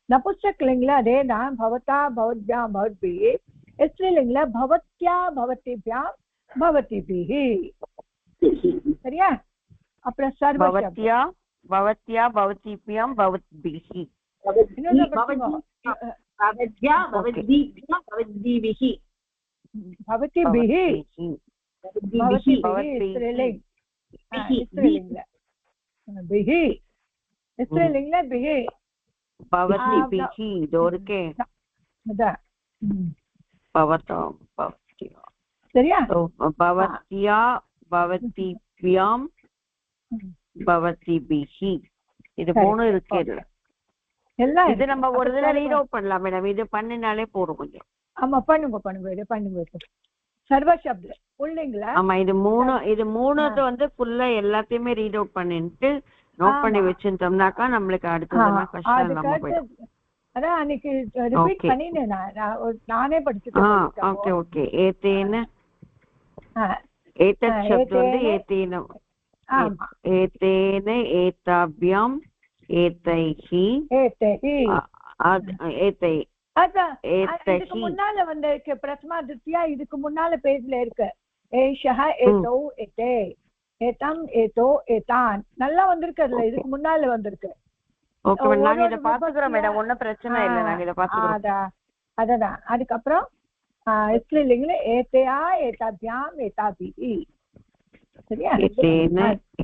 நபுசக்லிங்ல அதேதான் பவதா பவத்பியாம் பவத்பிஹி, ஸ்திரீலிங்ல பவத்யா பவதிபியாம் பவதிபிஹி. சரியா? அப்புறம் சர்வ பவத்யா பவத்யா பவதிபியாம் பவத்பிஹி பவதிபிஹி பிஹி ஸ்திரீலிங்ல பிஹி பவதிபிஹி தோர்கே பவதா பவத்யா. சரியா? பவத்யா பவதிபியாம் பவதிபிஹி இது 3 இருக்கு. இது நம்ம ஒரு தடவை ரீட் அவுட் பண்ணலாம் மேடம், இது பண்ணினாலே போறோம் கொஞ்சம். ஆமா பண்ணுங்க இது பண்ணுங்க. சர்வ சப்த புல்லிங்ல ஆமா இது 3 வந்து ஃபுல்லா எல்லாத்தையுமே ரீட் அவுட் பண்ணிட்டு நோட் பண்ணி வச்சிட்டோம்னாக்கா நம்மளுக்கு அடுத்ததுனா கஷ்டம் இல்லாம போய்டும். அதான் அன்னைக்கு ரிப்பீட் பண்ணினேன் நானே படிச்சிட்டேன். Okay okay. ஏதேன ஏதத் சப்த வந்து ஏதேன ஏதேன ஏதாபியாம் ஏதைஹி ஏதை இதுக்கு முன்னால வந்து பிரதமா திருத்தியா இதுக்கு முன்னால பேஜ்ல இருக்கு. ஏஷஹ ஏதோ ஏதே ஏதம் ஏதோ ஏதான் நல்லா வந்திருக்கு. அதுல இதுக்கு முன்னால வந்திருக்கு. ஓகே மேடம், நாங்க இத பாத்துக்கறோம் மேடம், ஒண்ணும் பிரச்சனை இல்ல, நாங்க இத பாத்துக்கறோம். அதான் அதுக்கப்புறம் ஸ்திரீலிங்ல ஏதயா ஏதாபியாம் ஏதாபிஹி. சரியா? ஏதேன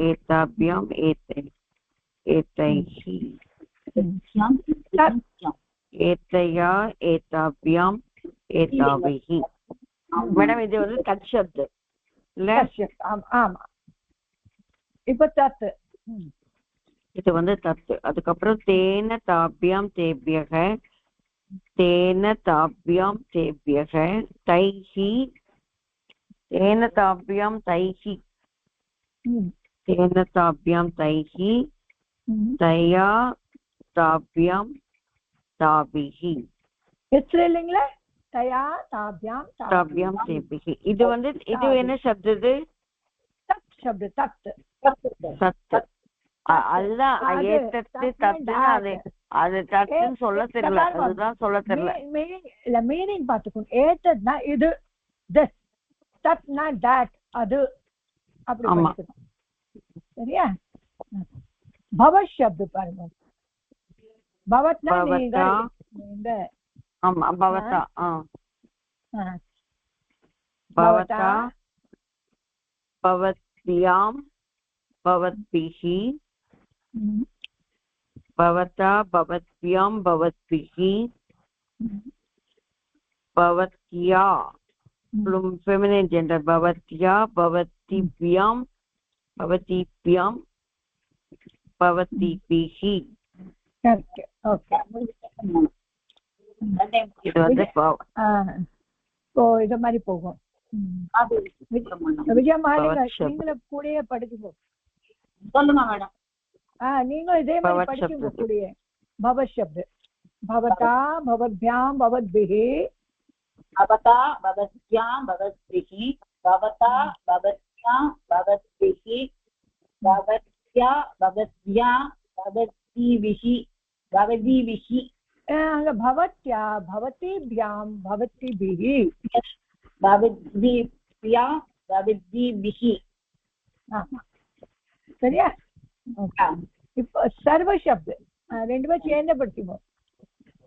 ஏதாபியாம் ஏதை ஏதைஹி ஏதயா ஏதாபியாம் ஏதாபிஹி. மேடம் இது வந்து தத் சப்த இல்ல? ஆமா. இப்ப தத் இது வந்து தத். அதுக்கப்புறம் தேன தாபியாம் தேபியக தேன தாபியாம் தேபியக தைஹி தேன தாபியாம் தைஹி तेन ताभ्यां तैः तया ताभ्यां ताभिः ஸ்திரீலிங்ல தயா தாபியாம் ताभ्यां तेभिः இது வந்து இது என்ன சப்தது தத் சப்த தத் சத் அதுதான் ஏத்தத்து தத்துன்னு அது தத்துன்னு சொல்ல தெரியல அதுதான் சொல்ல தெரியல இல்ல மீனிங் பாத்துக்கணும் ஏத்ததுனா இது this தத்னா that அது அப்படி படிக்கணும் சரியா பவத் சப்த பாருங்க பவத்னா நீங்க ஆமா பவதா பவதா பவத்யாம் பவத்பிஹ பவதா பவத்யாம் பவத்பிஹ பவத்யா feminine gender பவத்யா பவத்திப்யாம் பவதிப்யாம் பவதிபிஹ ஓகே இது வந்து இத மாதிரி போகும் விஜயமாலிங்க நீங்கள கூடயே படிச்சுக்கோ சொல்லுங்க மேடம் நீங்க இதே மாதிரி படிச்சுங்க கூடயே பவத் சப்த பவதா பவத்யாம் பவத்பிஹ பவதா பவத்யாம் பவத்பிஹ பவதா பவத்யாம் பவத்பிஹ பவத்யா பவத்யாம் பவதிபிஹ பவதிபிஹ அங்க பவத்யா பவதிப்யாம் பவதிபிஹ பவதிப்யாம் பவதிபிஹ ஆமா சரியா இப்போ சர்வ சப்த ரெண்டு பேரும் சேர்ந்து படிச்சுப்போம்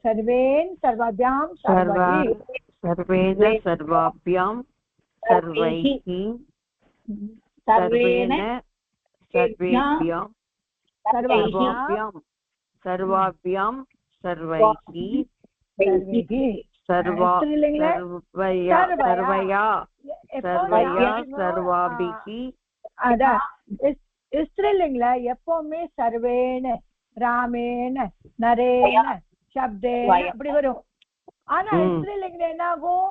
சர்வேன் சர்வாபியாம் சர்வேன சர்வாபியாம் சர்வைஹி சர்வேன சர்வேபியாம் சர்வாபியாம் சர்வாபியாம் சர்வைஹி சர்வயா சர்வாபிஹி அதான் ஸ்திரீலிங்ல எப்பவுமே சர்வேன ராமேன நரேன சப்தேன அப்படி வரும் ஆனா ஸ்திரீலிங்ல என்ன ஆகும்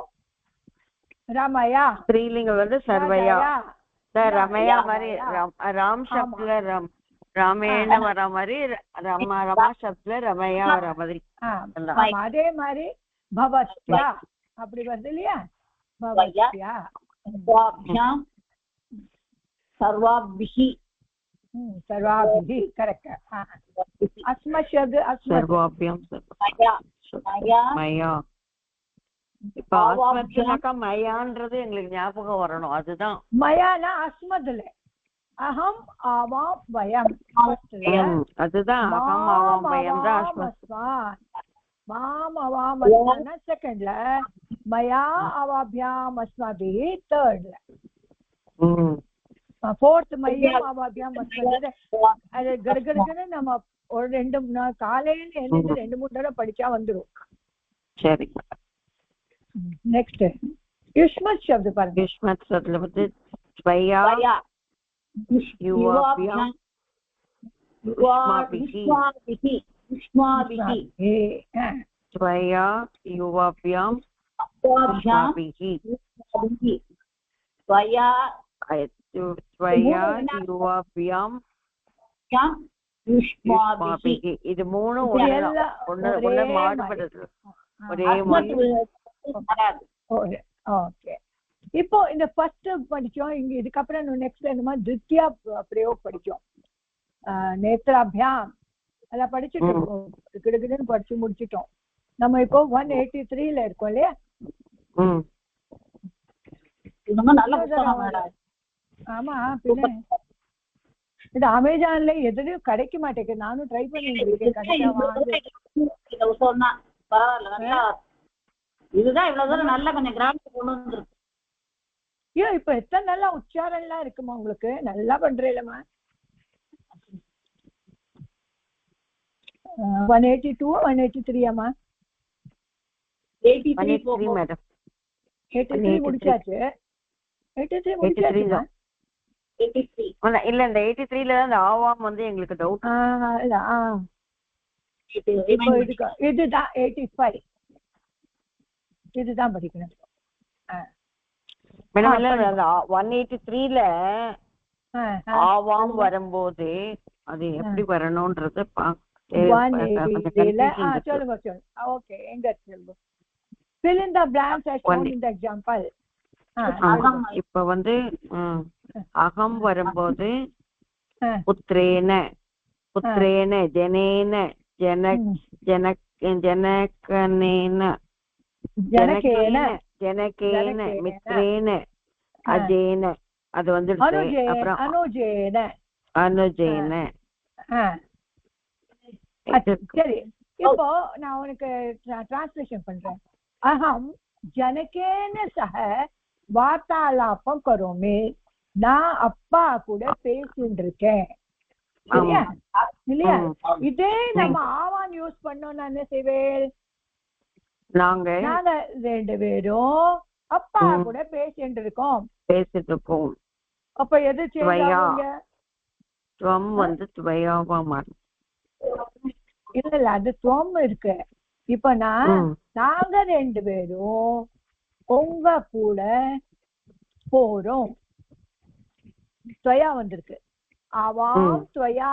ரமயா ஸ்திரீலிங்க வந்து சர்வயா ரமயா மாதிரி ராம் சப்துல ராமேன வர மாதிரி ரமா சப்துல ரமயா வர மாதிரி அதே மாதிரி பவத்யா அப்படி வருது இல்லையா பவத்யா சர்வாபிஹி சர்வாபிஹி கரெக்ட் அஸ்மஷத் சர்வாபியாம் மயா இப்ப அஸ்மத்னாக்கா மயான்றது எங்களுக்கு ஞாபகம் வரணும் அதுதான் மயானா அஸ்மதுல அஹம் ஆவாம் வயம் அதுதான் அஹம் ஆவாம் வயம் தான் அஸ்மத் மாம் அவாம் அஸ்மனா செகண்ட்ல மயா அவாபியாம் அஸ்மபிஹி தேர்ட்ல ஃபோர்த் மையம் அவாபியாம் அஸ்மது அது கடகடன்னு நம்ம ஒரு ரெண்டு காலையில எழுந்து 2-3 தடவை படிச்சா வந்துடும் சரி நெக்ஸ்ட் யுஷ்மத் சப்த பாருங்க யுஷ்மத் சப்தல வந்து ஸ்வயா யுவாபியாம் உஷ்மாபிஹி ஸ்வயா யுவாபியாம் உஷ்மாபிஹி ஸ்வயா யுவாபியாம் உஷ்மாபிஹி இது மூணு ஒண்ணு மாறுபடுது ஒரே மாதிரி ஓகே இப்போ இந்த ஃபர்ஸ்ட் படிச்சோம் இங்க இதுக்கப்புறம் நெக்ஸ்ட் என்னமா தித்யா பிரயோக் படிச்சோம் நேத்ராபியாம் அதெல்லாம் படிச்சுட்டோம் கிடுகிடுன்னு படிச்சு முடிச்சிட்டோம் நம்ம இப்போ 183ல இருக்கோம் இல்லையா ஆமா பின்ன இது அமேசான்ல எதுலயும் கிடைக்க மாட்டேங்குது நானும் ட்ரை பண்ணிருக்கேன் பரவாயில்ல இதுதான் இவ்வளவு தூரம் நல்லா கொஞ்சம் கிராமத்துக்கு கொண்டு வந்துருக்கு ஐயோ இப்ப எத்தனை நல்லா உச்சாரம் எல்லாம் இருக்குமா உங்களுக்கு நல்லா பண்றீங்களா 182 183 ஆமா 83 மேடம் 83 முடிச்சாச்சு 83 முடிச்சாச்சு 83 இல்ல இந்த 83ல தான் அந்த ஆவாம் வந்து எங்களுக்கு டவுட் இதுதான் 85 இதுதான் படிக்கணும் மேடம் இல்ல 183ல ஆவாம் வரும்போது அது எப்படி வரணும்ன்றது சொல்லுங்க சொல்லுங்க. ஓகே, எங்க சொல்லுங்க. fill in the blanks as shown in the example. இப்ப வந்து அகம் வரும்போது புத்ரேன புத்ரேன ஜனேன ஜனகனேன ஜனகேன மித்ரேன அஜேன அது வந்து அப்புறம் அனுஜேன. சரி, இப்போ நான் உனக்கு டிரான்ஸ்லேஷன் பண்றேன். அகம் ஜனகேன சக வார்த்தாலாபம் கரோமே. நான் அப்பா கூட பேசிட்டு இருக்கேன். சரியா இல்லையா? இதே நம்ம ஆவான் யூஸ் பண்ணோம். நான் என்ன செய்வேன்? நாங்க 2 பேரும் அப்பா கூட பேசிட்டு இருக்கோம். அப்ப எது வந்து துவயாவா மாறும். இல்ல அது துவம் இருக்கு. இப்ப நாங்க 2 பேரும் உங்க கூட போறோம். துவயா வந்திருக்கு. ஆவாம் துவயா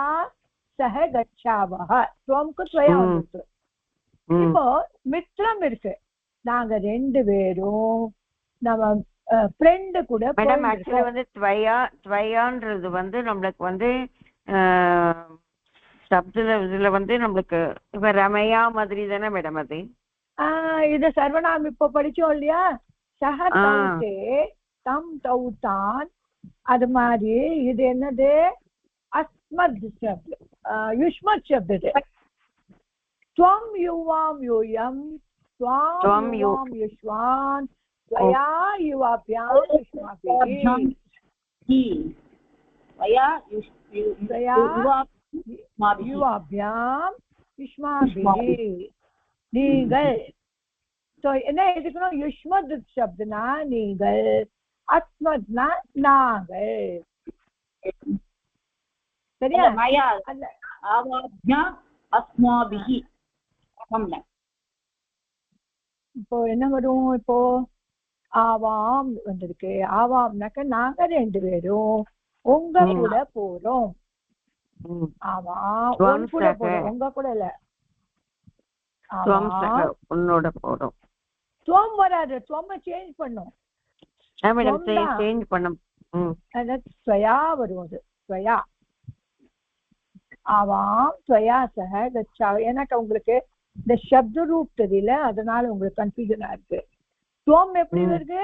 சஹ கச்சாவஹ. துவம்க்கு துவயா வந்திருக்கு. இப்போ மித்ரம் இருக்கு. நாங்க 2 பேரும் நம்ம ஃப்ரெண்டு கூட மேடம் ஆக்சுவலி வந்து துவயான்றது வந்து நம்மளுக்கு வந்து இதுல வந்து நம்மளுக்கு இப்ப ரமையா மாதிரி தானே மேடம் அது? இது சர்வநாம் இப்ப படிச்சோம் இல்லையா? சஹ தௌதே தம் தௌதான். அது மாதிரி இது என்னது? அஸ்மத் சப்த், யுஷ்மத் சப்த். துவம் யுவாம் யூயம் துவாம் யுவாம் யுஷ்வான் त्वया युवाभ्यां युष्माभिः நீங்கள். என்ன எதுக்கணும்? யுஷ்மத் சப்துனா நீங்கள், அஸ்மத்னா நாங்கள். சரியா? இப்போ என்ன வரும்? இப்போ ஆவாம் வந்திருக்கு. ஆவாம்னாக்க நாங்க 2 பேரும் உங்க கூட போறோம். ஆவாம் கூட போறோம், உங்க கூட இல்ல. உன்னோட போறோம். துவம் வராது. துவம் சேஞ்ச் பண்ணும். சேஞ்ச் பண்ணும். ஸ்வயா வரும். அது ஸ்வயா. ஆவாம் ஸ்வயா சஹ கச்சா. எனக்கு உங்களுக்கு இந்த சப்த ரூப் தெரியல, அதனால உங்களுக்கு கன்ஃபியூஷனா இருக்கு. துவம் எப்படி வருது?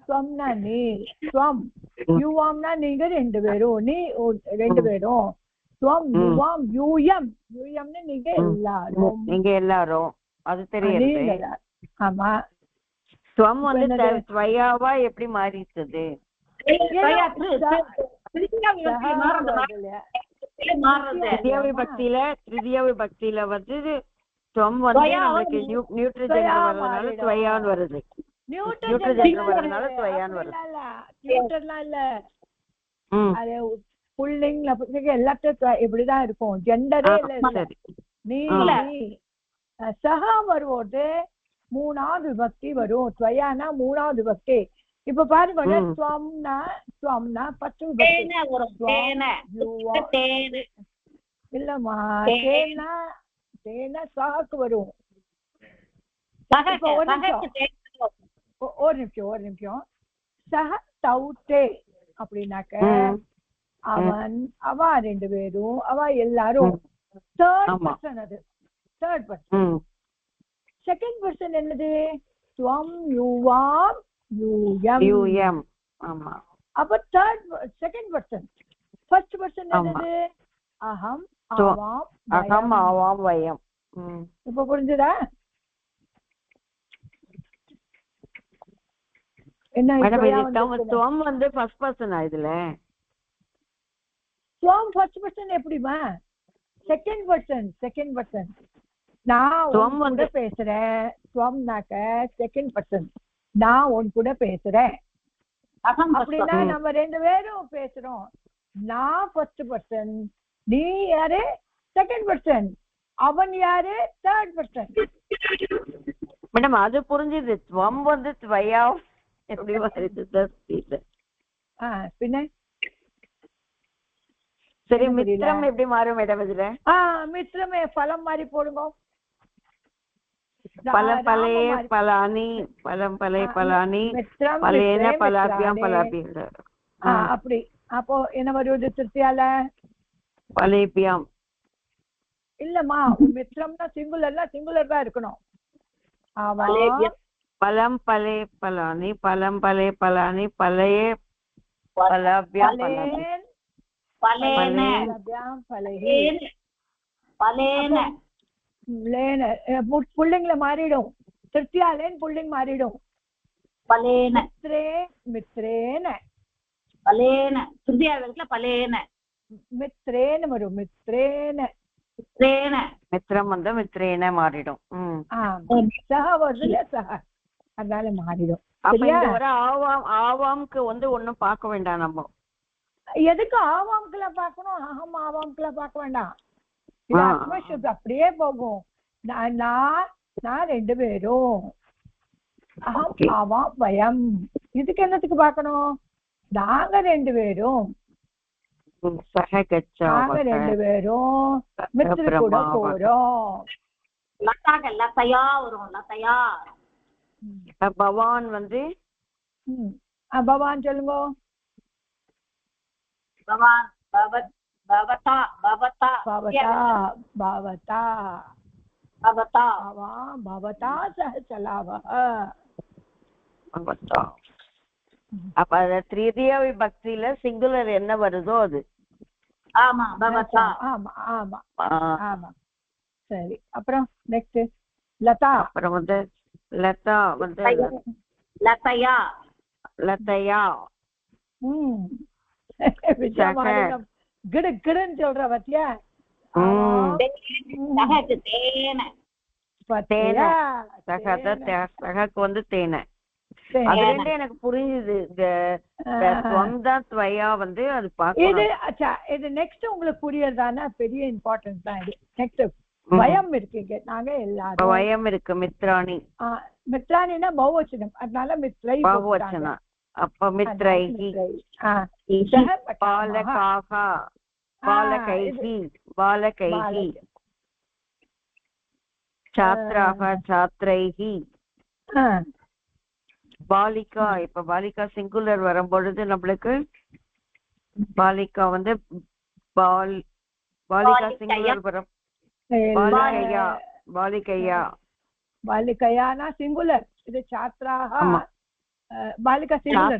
துவம்னா நீ, துவம் யுவாம்னா நீங்க 2 பேரும், நீ 2 பேரும். துவம் யுவாம் யூயம், யூயம்னா நீங்க எல்லாரும். நீங்க எல்லாரும். அது தெரியுது. ஆமா. துவம் வந்து துவயாவா எப்படி மாறிச்சது? திருதியா விபக்தியில வந்து துவம் வந்து நமக்கு நியூட்ரல் ஜெண்டர் வரதுனால துவயான் வருது. நியூட்ரல் ஜெண்டர் வரதுனால துவயான் வருது. நியூட்ரல்லாம் இல்ல, அது புல்லிங்ல எல்லாத்தையும் இப்படிதான் இருக்கும். ஜெண்டரே இல்ல. நீ சஹா வரும்போது 3வது விபக்தி வரும். துவயானா 3வது விபக்தி. இப்ப பாருங்க, துவம்னா ஃபர்ஸ்ட் விபக்தி. இல்லம்மா, தேனா சாக்கு வரும். ஒரு நிமிஷம். சஹ தௌதே அப்படின்னாக்க அவன், அவ 2 பேரும், அவ எல்லாரும். Third person. அது தேர்ட் பர்சன். செகண்ட் பர்சன் என்னது? துவம் யுவாம் யூயம். ஆமா. அப்ப செகண்ட் பர்சன். ஃபர்ஸ்ட் பர்சன் என்னது? அகம் ஆவாம் வயம். இப்ப புரிஞ்சுதா? என்ன துவம் வந்து ஃபர்ஸ்ட் பர்சனா? இதுல துவம் ஃபர்ஸ்ட் பர்சன் எப்படிமா? Second person. நான் உன் கூட பேசுறேன். துவம்னாக்க செகண்ட் பர்சன். நான் உன் கூட பேசுறேன் அப்படின்னா நம்ம 2 பேரும் பேசுறோம். நான் ஃபர்ஸ்ட் பர்சன், நீ யாரு? Second person. அவன் யாரு? Third person. மேடம் அது புரிஞ்சுது. துவம் வந்து துவயா எப்படி வருது? பின்ன சரி, மித்ரம் எப்படி மாறும் மேடம் இதுல? மித்ரமே பலம் மாதிரி போடுங்க. பலம் பலே பலானி, பலம் பலே பலானி, பலேன பலாபியாம் பலாபியம். அப்படி. அப்போ என்ன வருது திருத்தியால? பலேபியாம் இல்லம்மா, மித்ரம்னா சிங்குலர் தான் இருக்கணும். பலம் பலே பலானி, பலம் பலே பலானி, பலையே பலாபியாம் பலாபியம். புள்ளிங்கள மாறிடும். திருத்தியாலேன்னு புள்ளிங் மாறிடும். மித்ரேன மித்ரேன வரும். மித்ரம் வந்து மித்ரேன மாறிடும். சஹ வருதுல, சஹ அதனால மாறிடும். அப்ப இந்த ஒரு ஆவாம்க்கு வந்து ஒண்ணும் பார்க்க வேண்டாம் நம்ம. எதுக்கு ஆவாம்குள்ள பார்க்கணும்? அகம் ஆவாம்குள்ள பார்க்க வேண்டாம். அப்படியே போகும். நான் ரெண்டு பேரும், அகம் ஆவாம் வயம். இதுக்கு என்னத்துக்கு பார்க்கணும்? நாங்க ரெண்டு பேரும், நாங்க ரெண்டு பேரும் மித்ரு கூட போறோம். பவான் வந்து பவான் சொல்லுங்க. பவான் பவதா பவதா பவதா பவதா பவதா பவதா சஹ சலாவஹ. அப்ப திருதியா விபக்தியில சிங்குலர் என்ன வருதோ அது. ஆமா, பவதா. ஆமா ஆமா ஆமா. சரி, அப்புறம் நெக்ஸ்ட் லதா. அப்புறம் வந்து லதா வந்து லதயா. லதயா கிடுன்னு சொல்ற பத்தியா? சகக்கு வந்து தேனை. அது ரெண்டு எனக்கு புரிஞ்சுது. வந்து அது இது நெக்ஸ்ட் உங்களுக்கு புரியறதான பெரிய இம்பார்ட்டன்ஸ் தான் இது. நெக்ஸ்ட் பயம் இருக்கீங்க. நாங்க எல்லாரும் பயம் இருக்கு. மித்ராணி. மித்ராணினா பௌவச்சனம், அதனால மித்ரை பௌவச்சனம். அப்ப மித்ரைஹி. பாலகாஹ பாலகைஹி பாலகைஹி. छात्राः छात्रैः. பாலிகா. இப்ப பாலிகா சிங்குலர் வரும் பொழுது நம்மளுக்கு பாலிகா வந்து பாலிகா சிங்குலர் வரும். பாலிகையா பாலிகையா பாலிகையானா சிங்குலர். இது छात्राः बालिका सिंगुलर.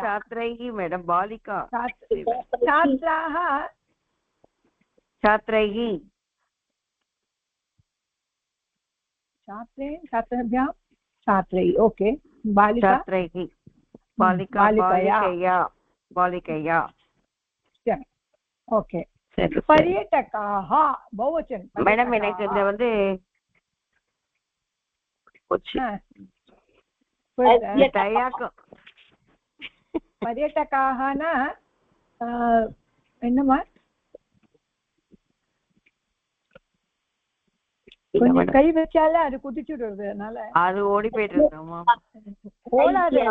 छात्रैः मैडम. बालिका छात्राः छात्रैः छात्रेभ्यः छात्रैः. ओके. बालिका छात्रैः बालिका बालिकया बालिकया. ओके. पर्यटकाः बहुवचन. मैडम எனக்கு இந்த வந்து पर्यटकाः என்னமா கொஞ்சம் கை வச்சாலே அது குதிச்சுடுறது. அதனால அது ஓடி போயிட்டு இருக்கோமா? ஓடாது.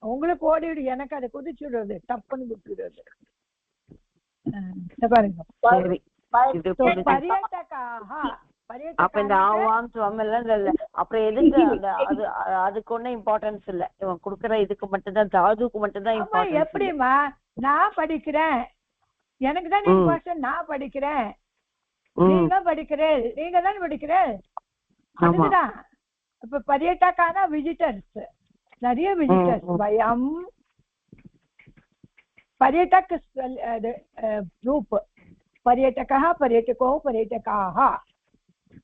உங்களுக்கு ஓடிடு, எனக்கு அது குதிச்சுடுறது, டப்புன்னு குதிச்சுடுறது. பாருங்க. அப்ப இந்த ஆவாம் சுவம் எல்லாம் இல்ல. அப்புறம் எதுக்கு அது அதுக்கு ஒன்னும் இம்பார்ட்டன்ஸ் இல்ல. இவன் குடுக்கற இதுக்கு மட்டும்தான், தாதுக்கு மட்டும்தான் இம்பார்ட்டன்ஸ். எப்படிமா? நான் படிக்கிறேன், எனக்கு தான் இம்பார்ட்டன்ட். நான் படிக்கிறேன், நீங்க படிக்கிறேன், நீங்க தான் படிக்கிறேன். அதுதான். இப்ப पर्यटकाना विजिटर्स, நிறைய விசிட்டர்ஸ். வயம் पर्यटक रूप. पर्यटकः पर्यटको पर्यटकाः.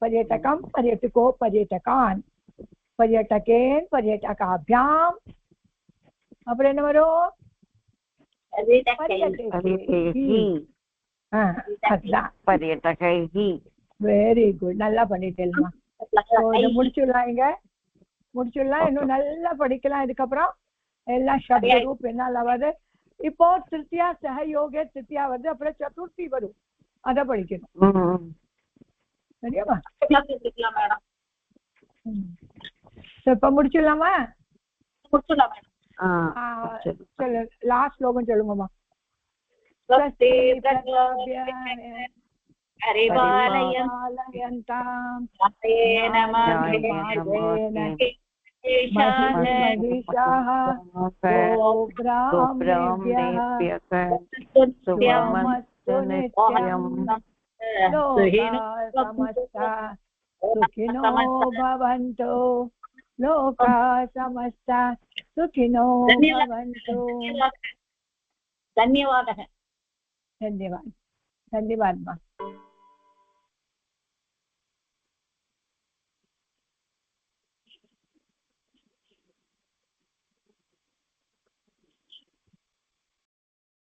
पर्यटकं पर्यटको पर्यटकान्. पर्यटकेन पर्यटकाभ्याम्. அப்புறம் என்ன வரும்? Very good. நல்லா பண்ணிட்டேன்மா. முடிச்சுடலாம். முடிச்சுடலாம். இன்னும் நல்லா படிக்கலாம். இதுக்கப்புறம் எல்லாம் சப்த ரூப் என்னால வருது. இப்போ திருத்தியா சகயோக திருத்தியா வருது. அப்புறம் சதுர்த்தி வரும், அத படிக்கணும். சரியாமா? இப்ப முடிச்சுடலாமா? முடிச்சுடலாம். லாஸ்ட் ஸ்லோகம் சொல்லுங்கம்மா. स्वस्ति प्रजाभ्यः परिपालयन्ताम् महिषाः गोब्राह्मणेभ्यः सोमस्तु नित्यं लोकाः समस्ताः सुखिनो भवन्तु लोकाः समस्ताः सुखिनो भवन्तु धन्यवादः धन्यवाद धन्यवाद